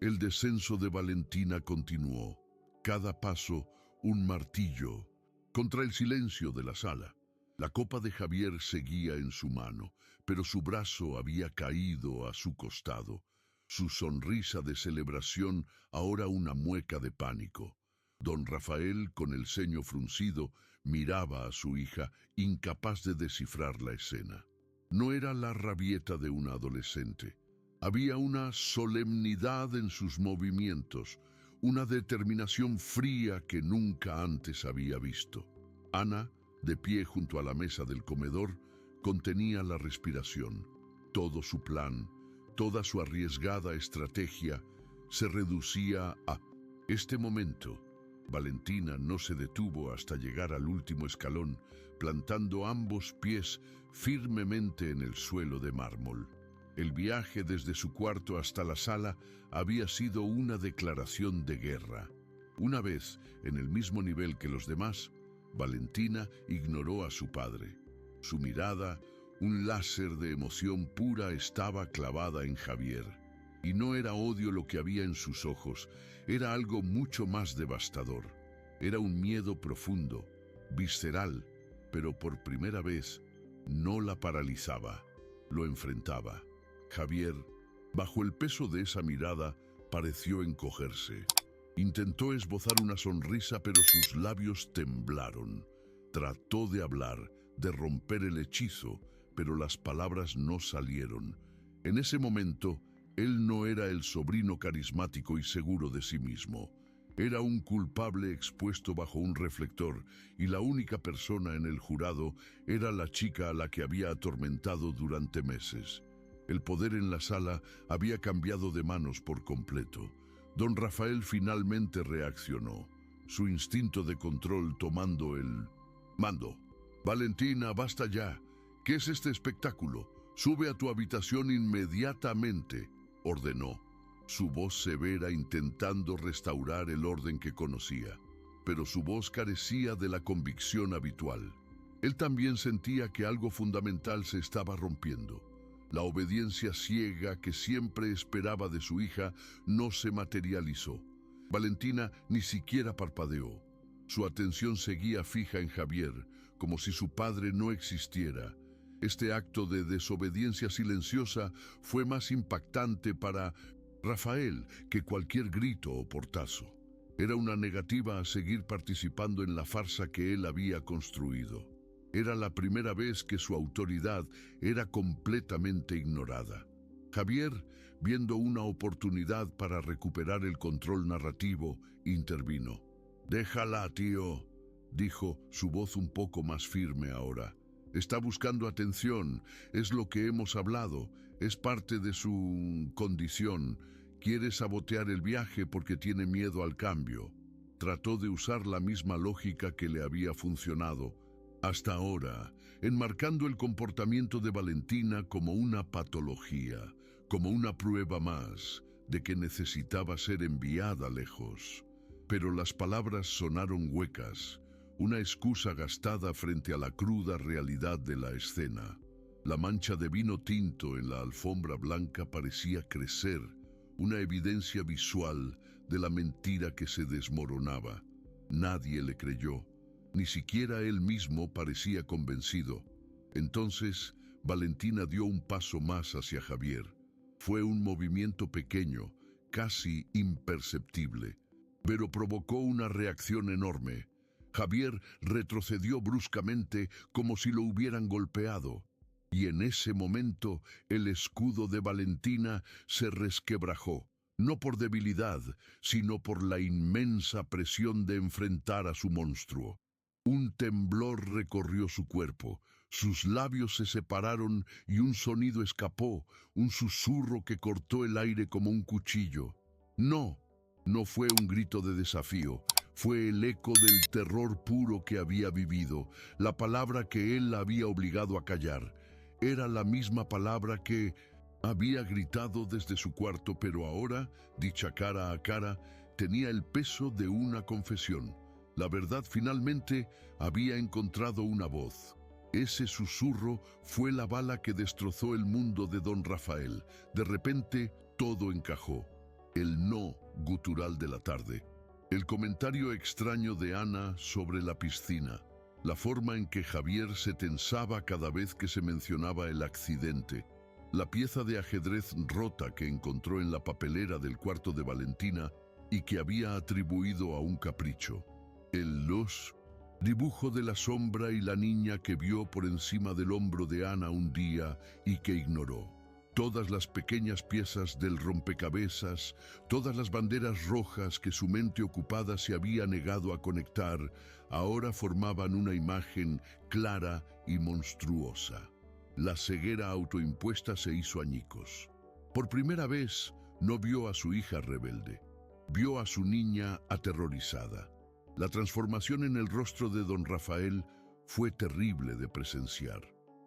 [SPEAKER 1] El descenso de Valentina continuó, cada paso un martillo, contra el silencio de la sala. La copa de Javier seguía en su mano, pero su brazo había caído a su costado. Su sonrisa de celebración ahora una mueca de pánico. Don Rafael, con el ceño fruncido, miraba a su hija, incapaz de descifrar la escena. No era la rabieta de una adolescente. Había una solemnidad en sus movimientos, una determinación fría que nunca antes había visto. Ana, de pie junto a la mesa del comedor, contenía la respiración. Todo su plan, toda su arriesgada estrategia, se reducía a este momento. Valentina no se detuvo hasta llegar al último escalón, plantando ambos pies firmemente en el suelo de mármol. El viaje desde su cuarto hasta la sala había sido una declaración de guerra. Una vez, en el mismo nivel que los demás, Valentina ignoró a su padre. Su mirada, un láser de emoción pura, estaba clavada en Javier. Y no era odio lo que había en sus ojos, era algo mucho más devastador. Era un miedo profundo, visceral, pero por primera vez no la paralizaba, lo enfrentaba. Javier, bajo el peso de esa mirada, pareció encogerse. Intentó esbozar una sonrisa, pero sus labios temblaron. Trató de hablar, de romper el hechizo, pero las palabras no salieron. En ese momento, él no era el sobrino carismático y seguro de sí mismo. Era un culpable expuesto bajo un reflector, y la única persona en el jurado era la chica a la que había atormentado durante meses. El poder en la sala había cambiado de manos por completo. Don Rafael finalmente reaccionó, su instinto de control tomando el mando. «Valentina, basta ya. ¿Qué es este espectáculo? Sube a tu habitación inmediatamente», ordenó, su voz severa intentando restaurar el orden que conocía. Pero su voz carecía de la convicción habitual. Él también sentía que algo fundamental se estaba rompiendo. La obediencia ciega que siempre esperaba de su hija no se materializó. Valentina ni siquiera parpadeó. Su atención seguía fija en Javier, como si su padre no existiera. Este acto de desobediencia silenciosa fue más impactante para Rafael que cualquier grito o portazo. Era una negativa a seguir participando en la farsa que él había construido. Era la primera vez que su autoridad era completamente ignorada. Javier, viendo una oportunidad para recuperar el control narrativo, intervino. «Déjala, tío», dijo, su voz un poco más firme ahora. «Está buscando atención, es lo que hemos hablado, es parte de su condición. Quiere sabotear el viaje porque tiene miedo al cambio». Trató de usar la misma lógica que le había funcionado hasta ahora, enmarcando el comportamiento de Valentina como una patología, como una prueba más de que necesitaba ser enviada lejos. Pero las palabras sonaron huecas, una excusa gastada frente a la cruda realidad de la escena. La mancha de vino tinto en la alfombra blanca parecía crecer, una evidencia visual de la mentira que se desmoronaba. Nadie le creyó. Ni siquiera él mismo parecía convencido. Entonces, Valentina dio un paso más hacia Javier. Fue un movimiento pequeño, casi imperceptible, pero provocó una reacción enorme. Javier retrocedió bruscamente como si lo hubieran golpeado, y en ese momento el escudo de Valentina se resquebrajó, no por debilidad, sino por la inmensa presión de enfrentar a su monstruo. Un temblor recorrió su cuerpo, sus labios se separaron y un sonido escapó, un susurro que cortó el aire como un cuchillo. No, no fue un grito de desafío, fue el eco del terror puro que había vivido, la palabra que él la había obligado a callar. Era la misma palabra que había gritado desde su cuarto, pero ahora, dicha cara a cara, tenía el peso de una confesión. La verdad finalmente había encontrado una voz. Ese susurro fue la bala que destrozó el mundo de don Rafael. De repente, todo encajó. El no gutural de la tarde. El comentario extraño de Ana sobre la piscina. La forma en que Javier se tensaba cada vez que se mencionaba el accidente. La pieza de ajedrez rota que encontró en la papelera del cuarto de Valentina y que había atribuido a un capricho. El dibujo de la sombra y la niña que vio por encima del hombro de Ana un día y que ignoró. Todas las pequeñas piezas del rompecabezas, todas las banderas rojas que su mente ocupada se había negado a conectar, ahora formaban una imagen clara y monstruosa. La ceguera autoimpuesta se hizo añicos. Por primera vez no vio a su hija rebelde, vio a su niña aterrorizada. La transformación en el rostro de don Rafael fue terrible de presenciar.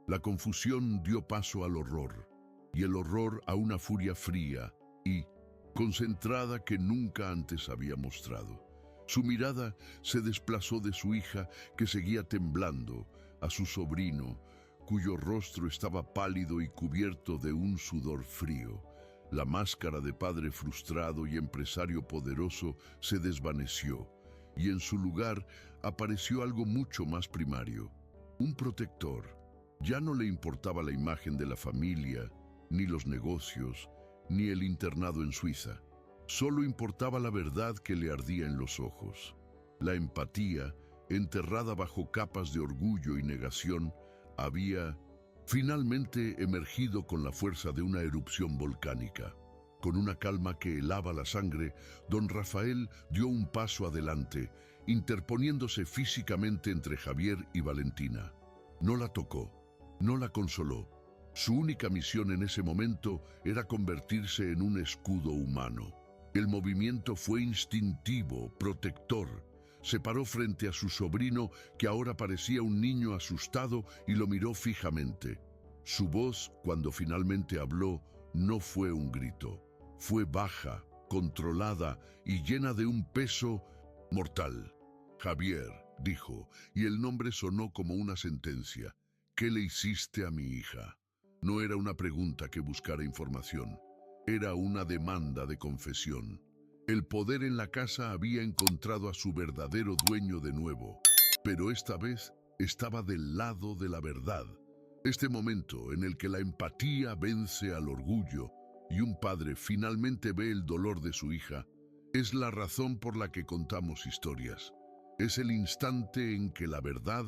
[SPEAKER 1] La confusión dio paso al horror, y el horror a una furia fría y concentrada que nunca antes había mostrado. Su mirada se desplazó de su hija, que seguía temblando, a su sobrino, cuyo rostro estaba pálido y cubierto de un sudor frío. La máscara de padre frustrado y empresario poderoso se desvaneció, y en su lugar apareció algo mucho más primario, un protector. Ya no le importaba la imagen de la familia, ni los negocios, ni el internado en Suiza. Solo importaba la verdad que le ardía en los ojos. La empatía, enterrada bajo capas de orgullo y negación, había finalmente emergido con la fuerza de una erupción volcánica. Con una calma que helaba la sangre, don Rafael dio un paso adelante, interponiéndose físicamente entre Javier y Valentina. No la tocó, no la consoló. Su única misión en ese momento era convertirse en un escudo humano. El movimiento fue instintivo, protector. Se paró frente a su sobrino, que ahora parecía un niño asustado, y lo miró fijamente. Su voz, cuando finalmente habló, no fue un grito. Fue baja, controlada y llena de un peso mortal. Javier, dijo, y el nombre sonó como una sentencia. ¿Qué le hiciste a mi hija? No era una pregunta que buscara información. Era una demanda de confesión. El poder en la casa había encontrado a su verdadero dueño de nuevo, pero esta vez estaba del lado de la verdad. Este momento en el que la empatía vence al orgullo y un padre finalmente ve el dolor de su hija, es la razón por la que contamos historias. Es el instante en que la verdad,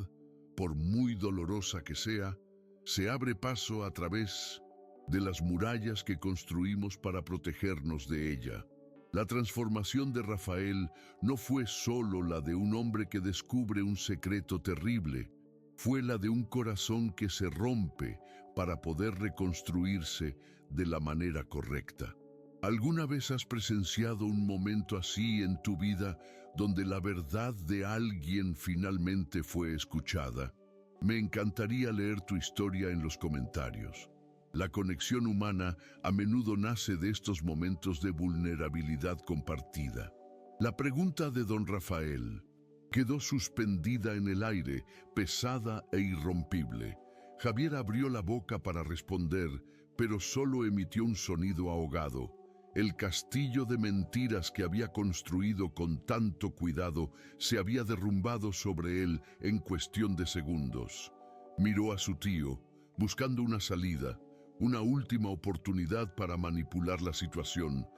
[SPEAKER 1] por muy dolorosa que sea, se abre paso a través de las murallas que construimos para protegernos de ella. La transformación de Rafael no fue solo la de un hombre que descubre un secreto terrible, fue la de un corazón que se rompe para poder reconstruirse de la manera correcta. ¿Alguna vez has presenciado un momento así en tu vida donde la verdad de alguien finalmente fue escuchada? Me encantaría leer tu historia en los comentarios. La conexión humana a menudo nace de estos momentos de vulnerabilidad compartida. La pregunta de don Rafael quedó suspendida en el aire, pesada e irrompible. Javier abrió la boca para responder, pero solo emitió un sonido ahogado. El castillo de mentiras que había construido con tanto cuidado se había derrumbado sobre él en cuestión de segundos. Miró a su tío, buscando una salida, una última oportunidad para manipular la situación,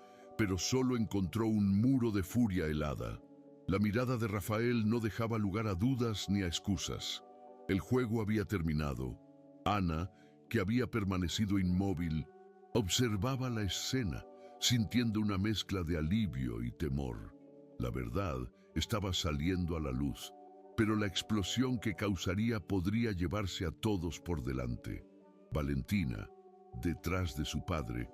[SPEAKER 1] pero solo encontró un muro de furia helada. La mirada de Rafael no dejaba lugar a dudas ni a excusas. El juego había terminado. Ana, que había permanecido inmóvil, observaba la escena, sintiendo una mezcla de alivio y temor. La verdad estaba saliendo a la luz, pero la explosión que causaría podría llevarse a todos por delante. Valentina, detrás de su padre,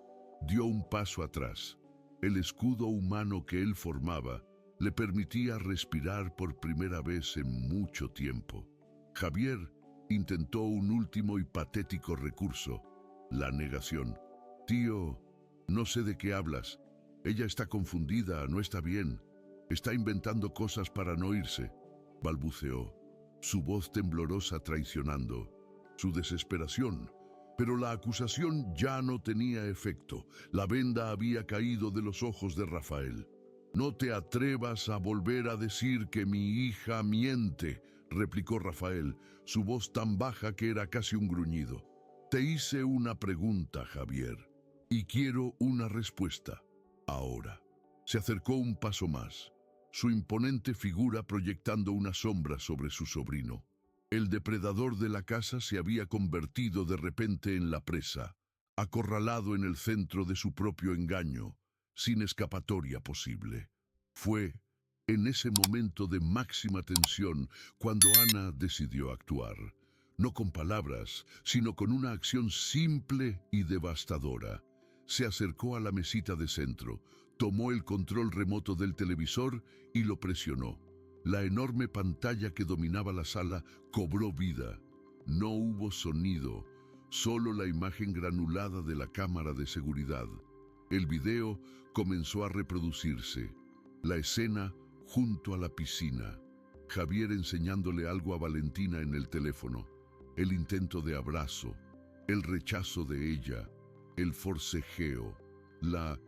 [SPEAKER 1] dio un paso atrás. El escudo humano que él formaba le permitía respirar por primera vez en mucho tiempo. Javier intentó un último y patético recurso, la negación. Tío, no sé de qué hablas. Ella está confundida, no está bien. Está inventando cosas para no irse, balbuceó, su voz temblorosa traicionando su desesperación. Pero la acusación ya no tenía efecto. La venda había caído de los ojos de Rafael. No te atrevas a volver a decir que mi hija miente, replicó Rafael, su voz tan baja que era casi un gruñido. Te hice una pregunta, Javier, y quiero una respuesta. Ahora. Se acercó un paso más, su imponente figura proyectando una sombra sobre su sobrino. El depredador de la casa se había convertido de repente en la presa, acorralado en el centro de su propio engaño, sin escapatoria posible. Fue en ese momento de máxima tensión cuando Ana decidió actuar, no con palabras, sino con una acción simple y devastadora. Se acercó a la mesita de centro, tomó el control remoto del televisor y lo presionó. La enorme pantalla que dominaba la sala cobró vida. No hubo sonido, solo la imagen granulada de la cámara de seguridad. El video comenzó a reproducirse. La escena junto a la piscina. Javier enseñándole algo a Valentina en el teléfono. El intento de abrazo, el rechazo de ella, el forcejeo, la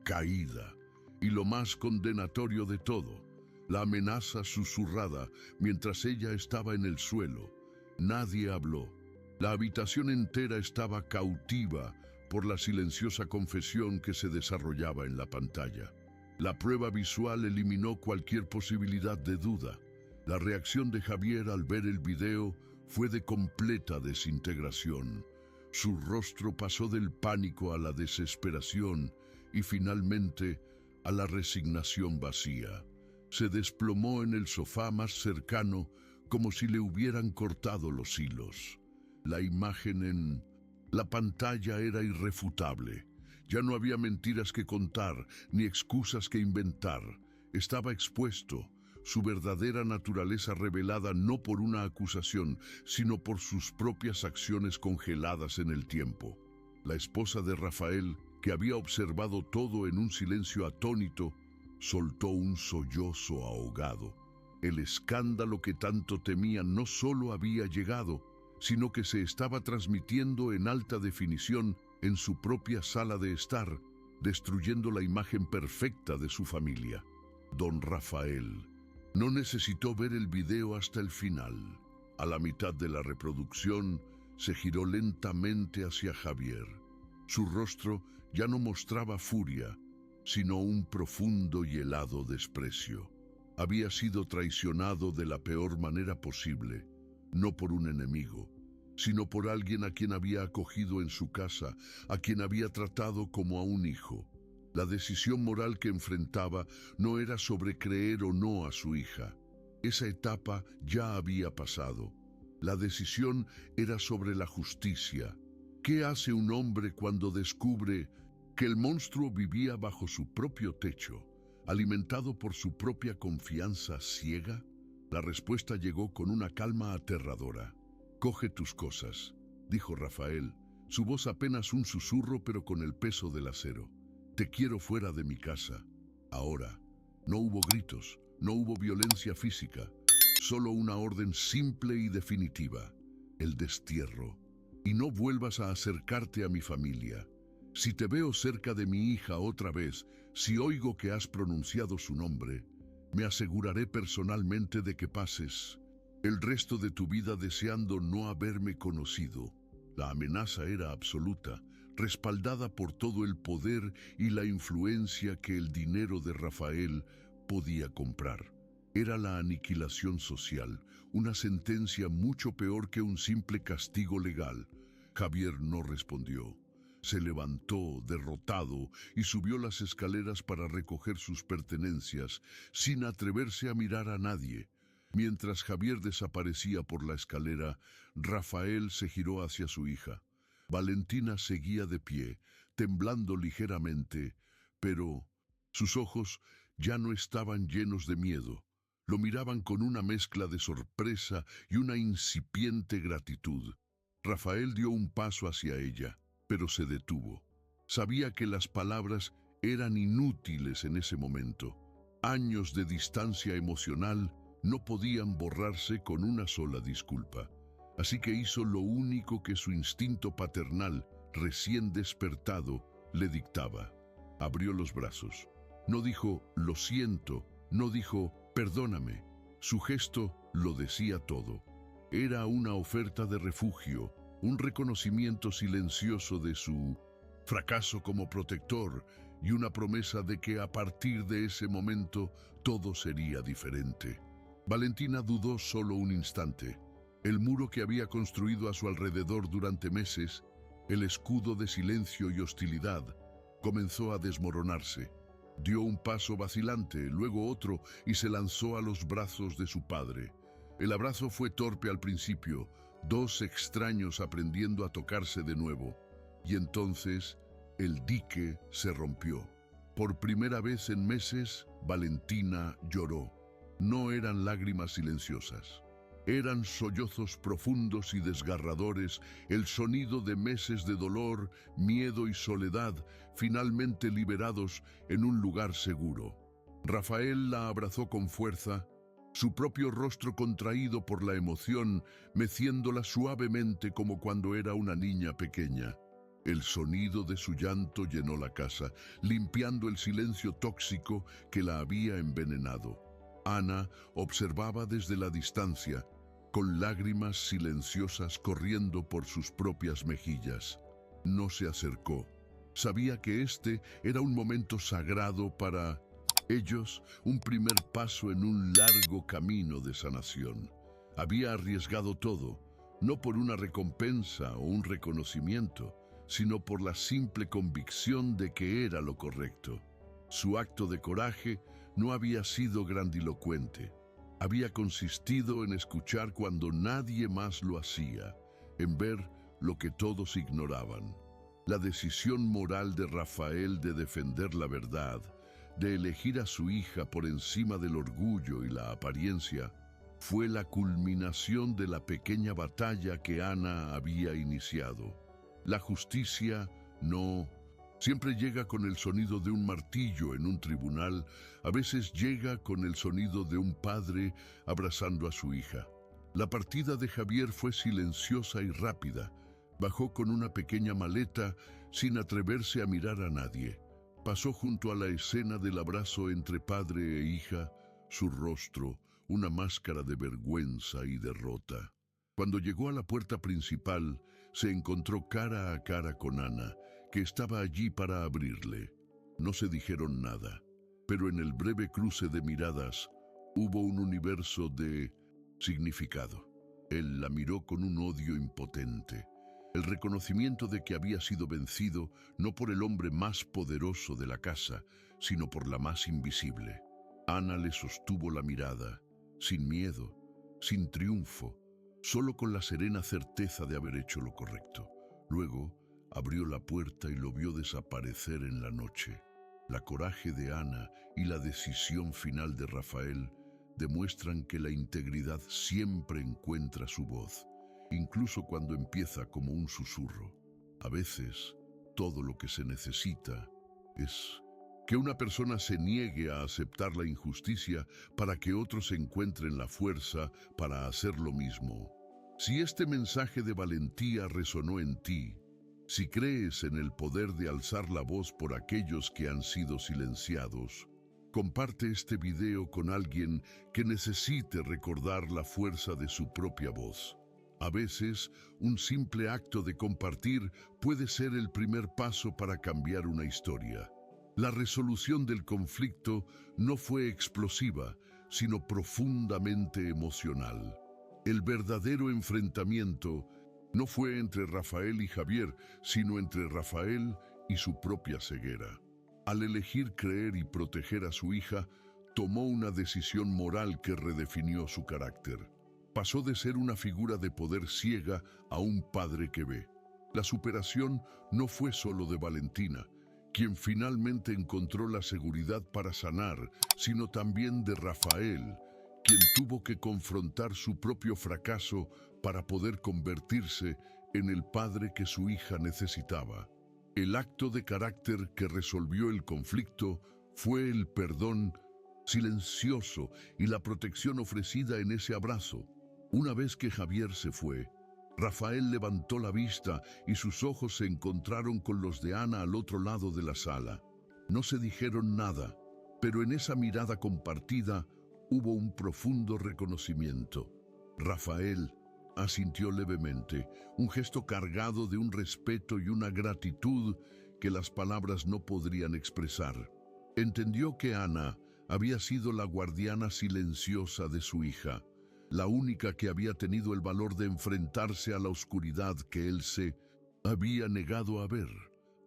[SPEAKER 1] caída y lo más condenatorio de todo, la amenaza susurrada mientras ella estaba en el suelo. Nadie habló. La habitación entera estaba cautiva por la silenciosa confesión que se desarrollaba en la pantalla. La prueba visual eliminó cualquier posibilidad de duda. La reacción de Javier al ver el video fue de completa desintegración. Su rostro pasó del pánico a la desesperación y finalmente a la resignación vacía. Se desplomó en el sofá más cercano como si le hubieran cortado los hilos. La imagen en la pantalla era irrefutable. Ya no había mentiras que contar, ni excusas que inventar. Estaba expuesto, su verdadera naturaleza revelada no por una acusación, sino por sus propias acciones congeladas en el tiempo. La esposa de Rafael, que había observado todo en un silencio atónito, soltó un sollozo ahogado. El escándalo que tanto temía no solo había llegado, sino que se estaba transmitiendo en alta definición en su propia sala de estar, destruyendo la imagen perfecta de su familia. Don Rafael no necesitó ver el video hasta el final. A la mitad de la reproducción, se giró lentamente hacia Javier. Su rostro ya no mostraba furia, sino un profundo y helado desprecio. Había sido traicionado de la peor manera posible, no por un enemigo, sino por alguien a quien había acogido en su casa, a quien había tratado como a un hijo. La decisión moral que enfrentaba no era sobre creer o no a su hija. Esa etapa ya había pasado. La decisión era sobre la justicia. ¿Qué hace un hombre cuando descubre que el monstruo vivía bajo su propio techo, alimentado por su propia confianza ciega? La respuesta llegó con una calma aterradora. «Coge tus cosas», dijo Rafael, su voz apenas un susurro pero con el peso del acero. «Te quiero fuera de mi casa. Ahora». No hubo gritos, no hubo violencia física, solo una orden simple y definitiva: el destierro. Y no vuelvas a acercarte a mi familia. Si te veo cerca de mi hija otra vez, si oigo que has pronunciado su nombre, me aseguraré personalmente de que pases el resto de tu vida deseando no haberme conocido. La amenaza era absoluta. respaldada por todo el poder y la influencia que el dinero de Rafael podía comprar. Era la aniquilación social, una sentencia mucho peor que un simple castigo legal. Javier no respondió. Se levantó, derrotado, y subió las escaleras para recoger sus pertenencias, sin atreverse a mirar a nadie. Mientras Javier desaparecía por la escalera, Rafael se giró hacia su hija. Valentina seguía de pie, temblando ligeramente, pero sus ojos ya no estaban llenos de miedo. Lo miraban con una mezcla de sorpresa y una incipiente gratitud. Rafael dio un paso hacia ella, pero se detuvo. Sabía que las palabras eran inútiles en ese momento. Años de distancia emocional no podían borrarse con una sola disculpa. Así que hizo lo único que su instinto paternal, recién despertado, le dictaba. Abrió los brazos. No dijo, lo siento, no dijo, perdóname. Su gesto lo decía todo. Era una oferta de refugio, un reconocimiento silencioso de su fracaso como protector y una promesa de que a partir de ese momento todo sería diferente. Valentina dudó solo un instante. El muro que había construido a su alrededor durante meses, el escudo de silencio y hostilidad, comenzó a desmoronarse. Dio un paso vacilante, luego otro, y se lanzó a los brazos de su padre. El abrazo fue torpe al principio, dos extraños aprendiendo a tocarse de nuevo. Y entonces el dique se rompió. Por primera vez en meses, Valentina lloró. No eran lágrimas silenciosas. Eran sollozos profundos y desgarradores, el sonido de meses de dolor, miedo y soledad, finalmente liberados en un lugar seguro. Rafael la abrazó con fuerza, su propio rostro contraído por la emoción, meciéndola suavemente como cuando era una niña pequeña. El sonido de su llanto llenó la casa, limpiando el silencio tóxico que la había envenenado. Ana observaba desde la distancia, con lágrimas silenciosas corriendo por sus propias mejillas. No se acercó. Sabía que este era un momento sagrado para ellos, un primer paso en un largo camino de sanación. Había arriesgado todo, no por una recompensa o un reconocimiento, sino por la simple convicción de que era lo correcto. Su acto de coraje no había sido grandilocuente. Había consistido en escuchar cuando nadie más lo hacía, en ver lo que todos ignoraban. La decisión moral de Rafael de defender la verdad, de elegir a su hija por encima del orgullo y la apariencia, fue la culminación de la pequeña batalla que Ana había iniciado. La justicia no siempre llega con el sonido de un martillo en un tribunal, a veces llega con el sonido de un padre abrazando a su hija. La partida de Javier fue silenciosa y rápida. Bajó con una pequeña maleta sin atreverse a mirar a nadie. Pasó junto a la escena del abrazo entre padre e hija, su rostro, una máscara de vergüenza y derrota. Cuando llegó a la puerta principal, se encontró cara a cara con Ana, que estaba allí para abrirle. No se dijeron nada, pero en el breve cruce de miradas hubo un universo de significado. Él la miró con un odio impotente, el reconocimiento de que había sido vencido no por el hombre más poderoso de la casa, sino por la más invisible. Ana le sostuvo la mirada, sin miedo, sin triunfo, solo con la serena certeza de haber hecho lo correcto. Luego abrió la puerta y lo vio desaparecer en la noche. La coraje de Ana y la decisión final de Rafael demuestran que la integridad siempre encuentra su voz, incluso cuando empieza como un susurro. A veces, todo lo que se necesita es que una persona se niegue a aceptar la injusticia para que otros encuentren la fuerza para hacer lo mismo. Si este mensaje de valentía resonó en ti, si crees en el poder de alzar la voz por aquellos que han sido silenciados, comparte este video con alguien que necesite recordar la fuerza de su propia voz. A veces, un simple acto de compartir puede ser el primer paso para cambiar una historia. La resolución del conflicto no fue explosiva, sino profundamente emocional. El verdadero enfrentamiento no fue entre Rafael y Javier, sino entre Rafael y su propia ceguera. Al elegir creer y proteger a su hija, tomó una decisión moral que redefinió su carácter. Pasó de ser una figura de poder ciega a un padre que ve. La superación no fue solo de Valentina, quien finalmente encontró la seguridad para sanar, sino también de Rafael, quien tuvo que confrontar su propio fracaso para poder convertirse en el padre que su hija necesitaba. El acto de carácter que resolvió el conflicto fue el perdón silencioso y la protección ofrecida en ese abrazo. Una vez que Javier se fue, Rafael levantó la vista y sus ojos se encontraron con los de Ana al otro lado de la sala. No se dijeron nada, pero en esa mirada compartida hubo un profundo reconocimiento. Rafael asintió levemente, un gesto cargado de un respeto y una gratitud que las palabras no podrían expresar. Entendió que Ana había sido la guardiana silenciosa de su hija, la única que había tenido el valor de enfrentarse a la oscuridad que él se había negado a ver.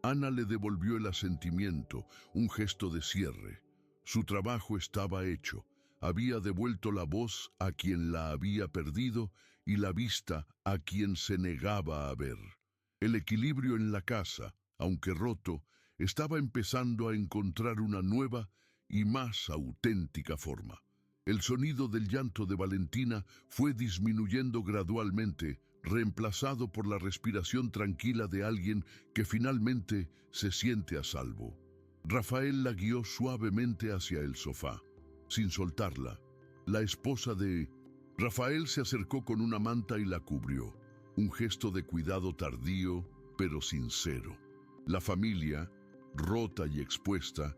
[SPEAKER 1] Ana le devolvió el asentimiento, un gesto de cierre. Su trabajo estaba hecho. Había devuelto la voz a quien la había perdido y la vista a quien se negaba a ver. El equilibrio en la casa, aunque roto, estaba empezando a encontrar una nueva y más auténtica forma. El sonido del llanto de Valentina fue disminuyendo gradualmente, reemplazado por la respiración tranquila de alguien que finalmente se siente a salvo. Rafael la guió suavemente hacia el sofá, sin soltarla. La esposa de Rafael se acercó con una manta y la cubrió, un gesto de cuidado tardío, pero sincero. La familia, rota y expuesta,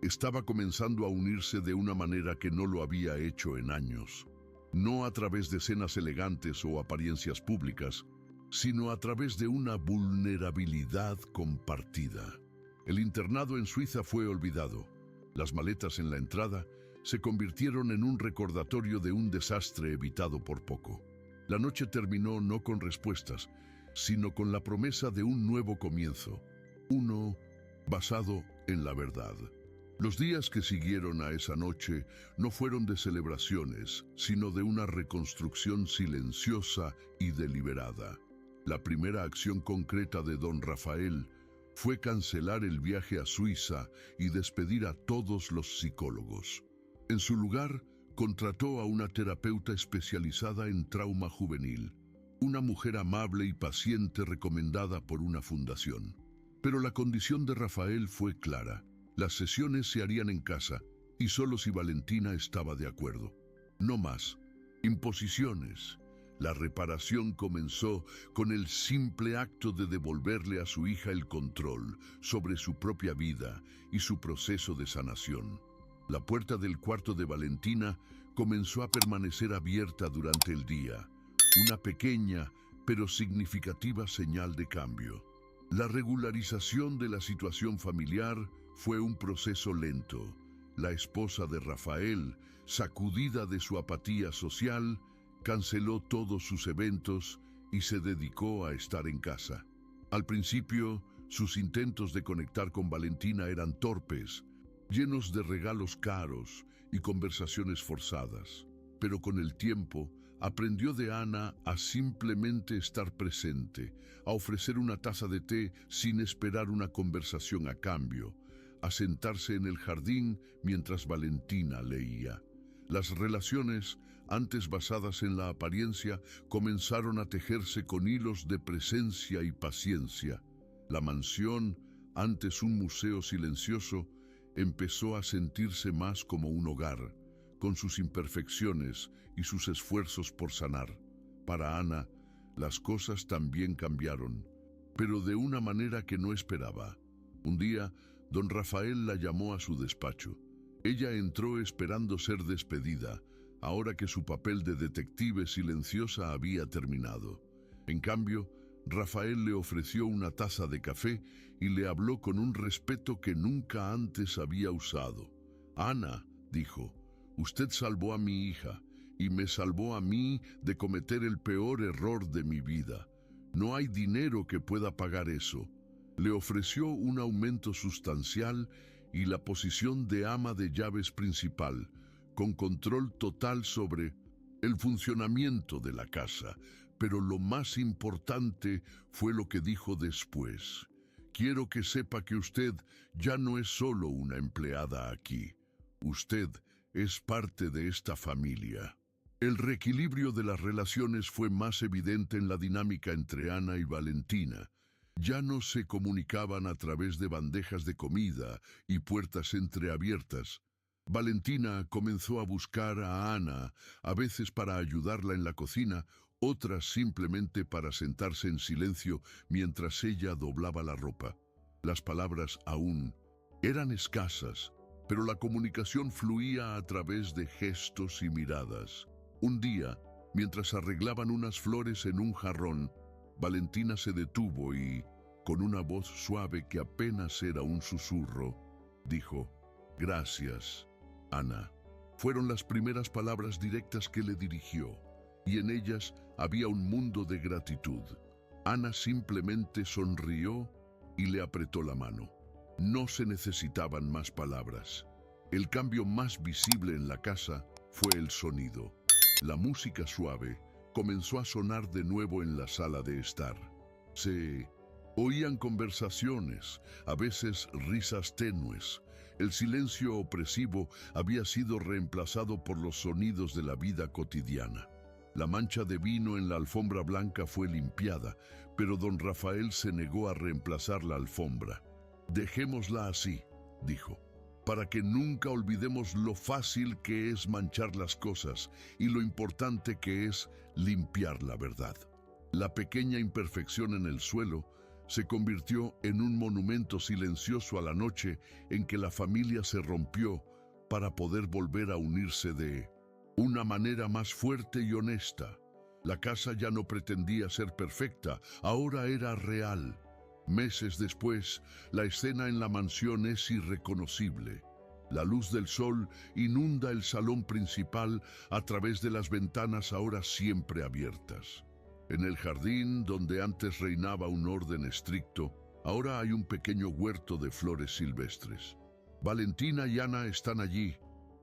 [SPEAKER 1] estaba comenzando a unirse de una manera que no lo había hecho en años. No a través de cenas elegantes o apariencias públicas, sino a través de una vulnerabilidad compartida. El internado en Suiza fue olvidado. Las maletas en la entrada se convirtieron en un recordatorio de un desastre evitado por poco. La noche terminó no con respuestas, sino con la promesa de un nuevo comienzo, uno basado en la verdad. Los días que siguieron a esa noche no fueron de celebraciones, sino de una reconstrucción silenciosa y deliberada. La primera acción concreta de don Rafael fue cancelar el viaje a Suiza y despedir a todos los psicólogos. En su lugar, contrató a una terapeuta especializada en trauma juvenil, una mujer amable y paciente recomendada por una fundación. Pero la condición de Rafael fue clara. Las sesiones se harían en casa y solo si Valentina estaba de acuerdo. No más imposiciones. La reparación comenzó con el simple acto de devolverle a su hija el control sobre su propia vida y su proceso de sanación. La puerta del cuarto de Valentina comenzó a permanecer abierta durante el día, una pequeña pero significativa señal de cambio. La regularización de la situación familiar fue un proceso lento. La esposa de Rafael, sacudida de su apatía social, canceló todos sus eventos y se dedicó a estar en casa. Al principio, sus intentos de conectar con Valentina eran torpes, llenos de regalos caros y conversaciones forzadas. Pero con el tiempo, aprendió de Ana a simplemente estar presente, a ofrecer una taza de té sin esperar una conversación a cambio, a sentarse en el jardín mientras Valentina leía. Las relaciones, antes basadas en la apariencia, comenzaron a tejerse con hilos de presencia y paciencia. La mansión, antes un museo silencioso, empezó a sentirse más como un hogar, con sus imperfecciones y sus esfuerzos por sanar. Para Ana, las cosas también cambiaron, pero de una manera que no esperaba. Un día, don Rafael la llamó a su despacho. Ella entró esperando ser despedida, ahora que su papel de detective silenciosa había terminado. En cambio, Rafael le ofreció una taza de café y le habló con un respeto que nunca antes había usado. «Ana», dijo, «usted salvó a mi hija y me salvó a mí de cometer el peor error de mi vida. No hay dinero que pueda pagar eso». Le ofreció un aumento sustancial y la posición de ama de llaves principal, con control total sobre el funcionamiento de la casa. Pero lo más importante fue lo que dijo después. «Quiero que sepa que usted ya no es solo una empleada aquí. Usted es parte de esta familia». El reequilibrio de las relaciones fue más evidente en la dinámica entre Ana y Valentina. Ya no se comunicaban a través de bandejas de comida y puertas entreabiertas. Valentina comenzó a buscar a Ana, a veces para ayudarla en la cocina, otras simplemente para sentarse en silencio mientras ella doblaba la ropa. Las palabras aún eran escasas, pero la comunicación fluía a través de gestos y miradas. Un día, mientras arreglaban unas flores en un jarrón, Valentina se detuvo y, con una voz suave que apenas era un susurro, dijo: «Gracias, Ana». Fueron las primeras palabras directas que le dirigió, y en ellas había un mundo de gratitud. Ana simplemente sonrió y le apretó la mano. No se necesitaban más palabras. El cambio más visible en la casa fue el sonido. La música suave comenzó a sonar de nuevo en la sala de estar. Se oían conversaciones, a veces risas tenues. El silencio opresivo había sido reemplazado por los sonidos de la vida cotidiana. La mancha de vino en la alfombra blanca fue limpiada, pero don Rafael se negó a reemplazar la alfombra. «Dejémosla así», dijo, «para que nunca olvidemos lo fácil que es manchar las cosas y lo importante que es limpiar la verdad». La pequeña imperfección en el suelo se convirtió en un monumento silencioso a la noche en que la familia se rompió para poder volver a unirse de una manera más fuerte y honesta. La casa ya no pretendía ser perfecta, ahora era real. Meses después, la escena en la mansión es irreconocible. La luz del sol inunda el salón principal a través de las ventanas ahora siempre abiertas. En el jardín, donde antes reinaba un orden estricto, ahora hay un pequeño huerto de flores silvestres. Valentina y Ana están allí,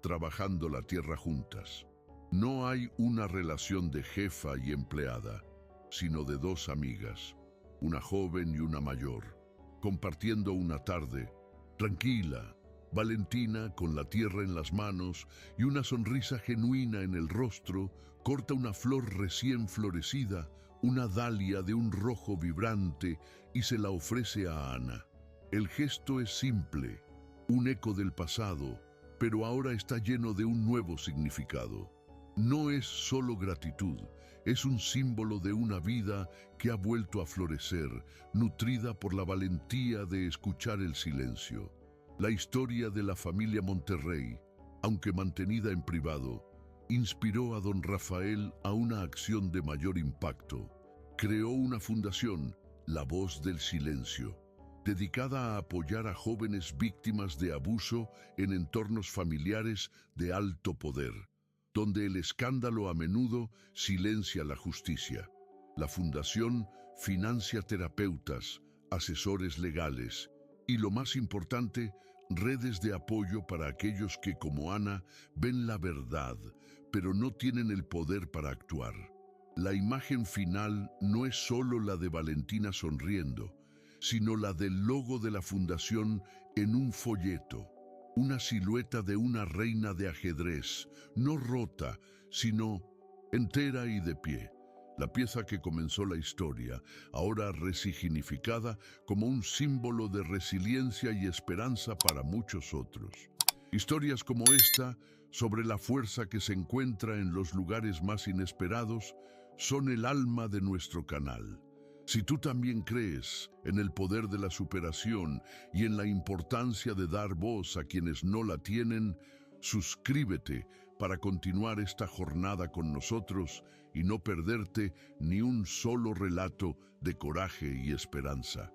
[SPEAKER 1] trabajando la tierra juntas. No hay una relación de jefa y empleada, sino de dos amigas, una joven y una mayor, compartiendo una tarde tranquila. Valentina, con la tierra en las manos y una sonrisa genuina en el rostro, corta una flor recién florecida, una dalia de un rojo vibrante, y se la ofrece a Ana. El gesto es simple, un eco del pasado, pero ahora está lleno de un nuevo significado. No es solo gratitud, es un símbolo de una vida que ha vuelto a florecer, nutrida por la valentía de escuchar el silencio. La historia de la familia Monterrey, aunque mantenida en privado, inspiró a don Rafael a una acción de mayor impacto. Creó una fundación, La Voz del Silencio, dedicada a apoyar a jóvenes víctimas de abuso en entornos familiares de alto poder, donde el escándalo a menudo silencia la justicia. La fundación financia terapeutas, asesores legales y, lo más importante, redes de apoyo para aquellos que, como Ana, ven la verdad, pero no tienen el poder para actuar. La imagen final no es solo la de Valentina sonriendo, sino la del logo de la fundación en un folleto, una silueta de una reina de ajedrez, no rota, sino entera y de pie. La pieza que comenzó la historia, ahora resignificada como un símbolo de resiliencia y esperanza para muchos otros. Historias como esta, sobre la fuerza que se encuentra en los lugares más inesperados, son el alma de nuestro canal. Si tú también crees en el poder de la superación y en la importancia de dar voz a quienes no la tienen, suscríbete para continuar esta jornada con nosotros y no perderte ni un solo relato de coraje y esperanza.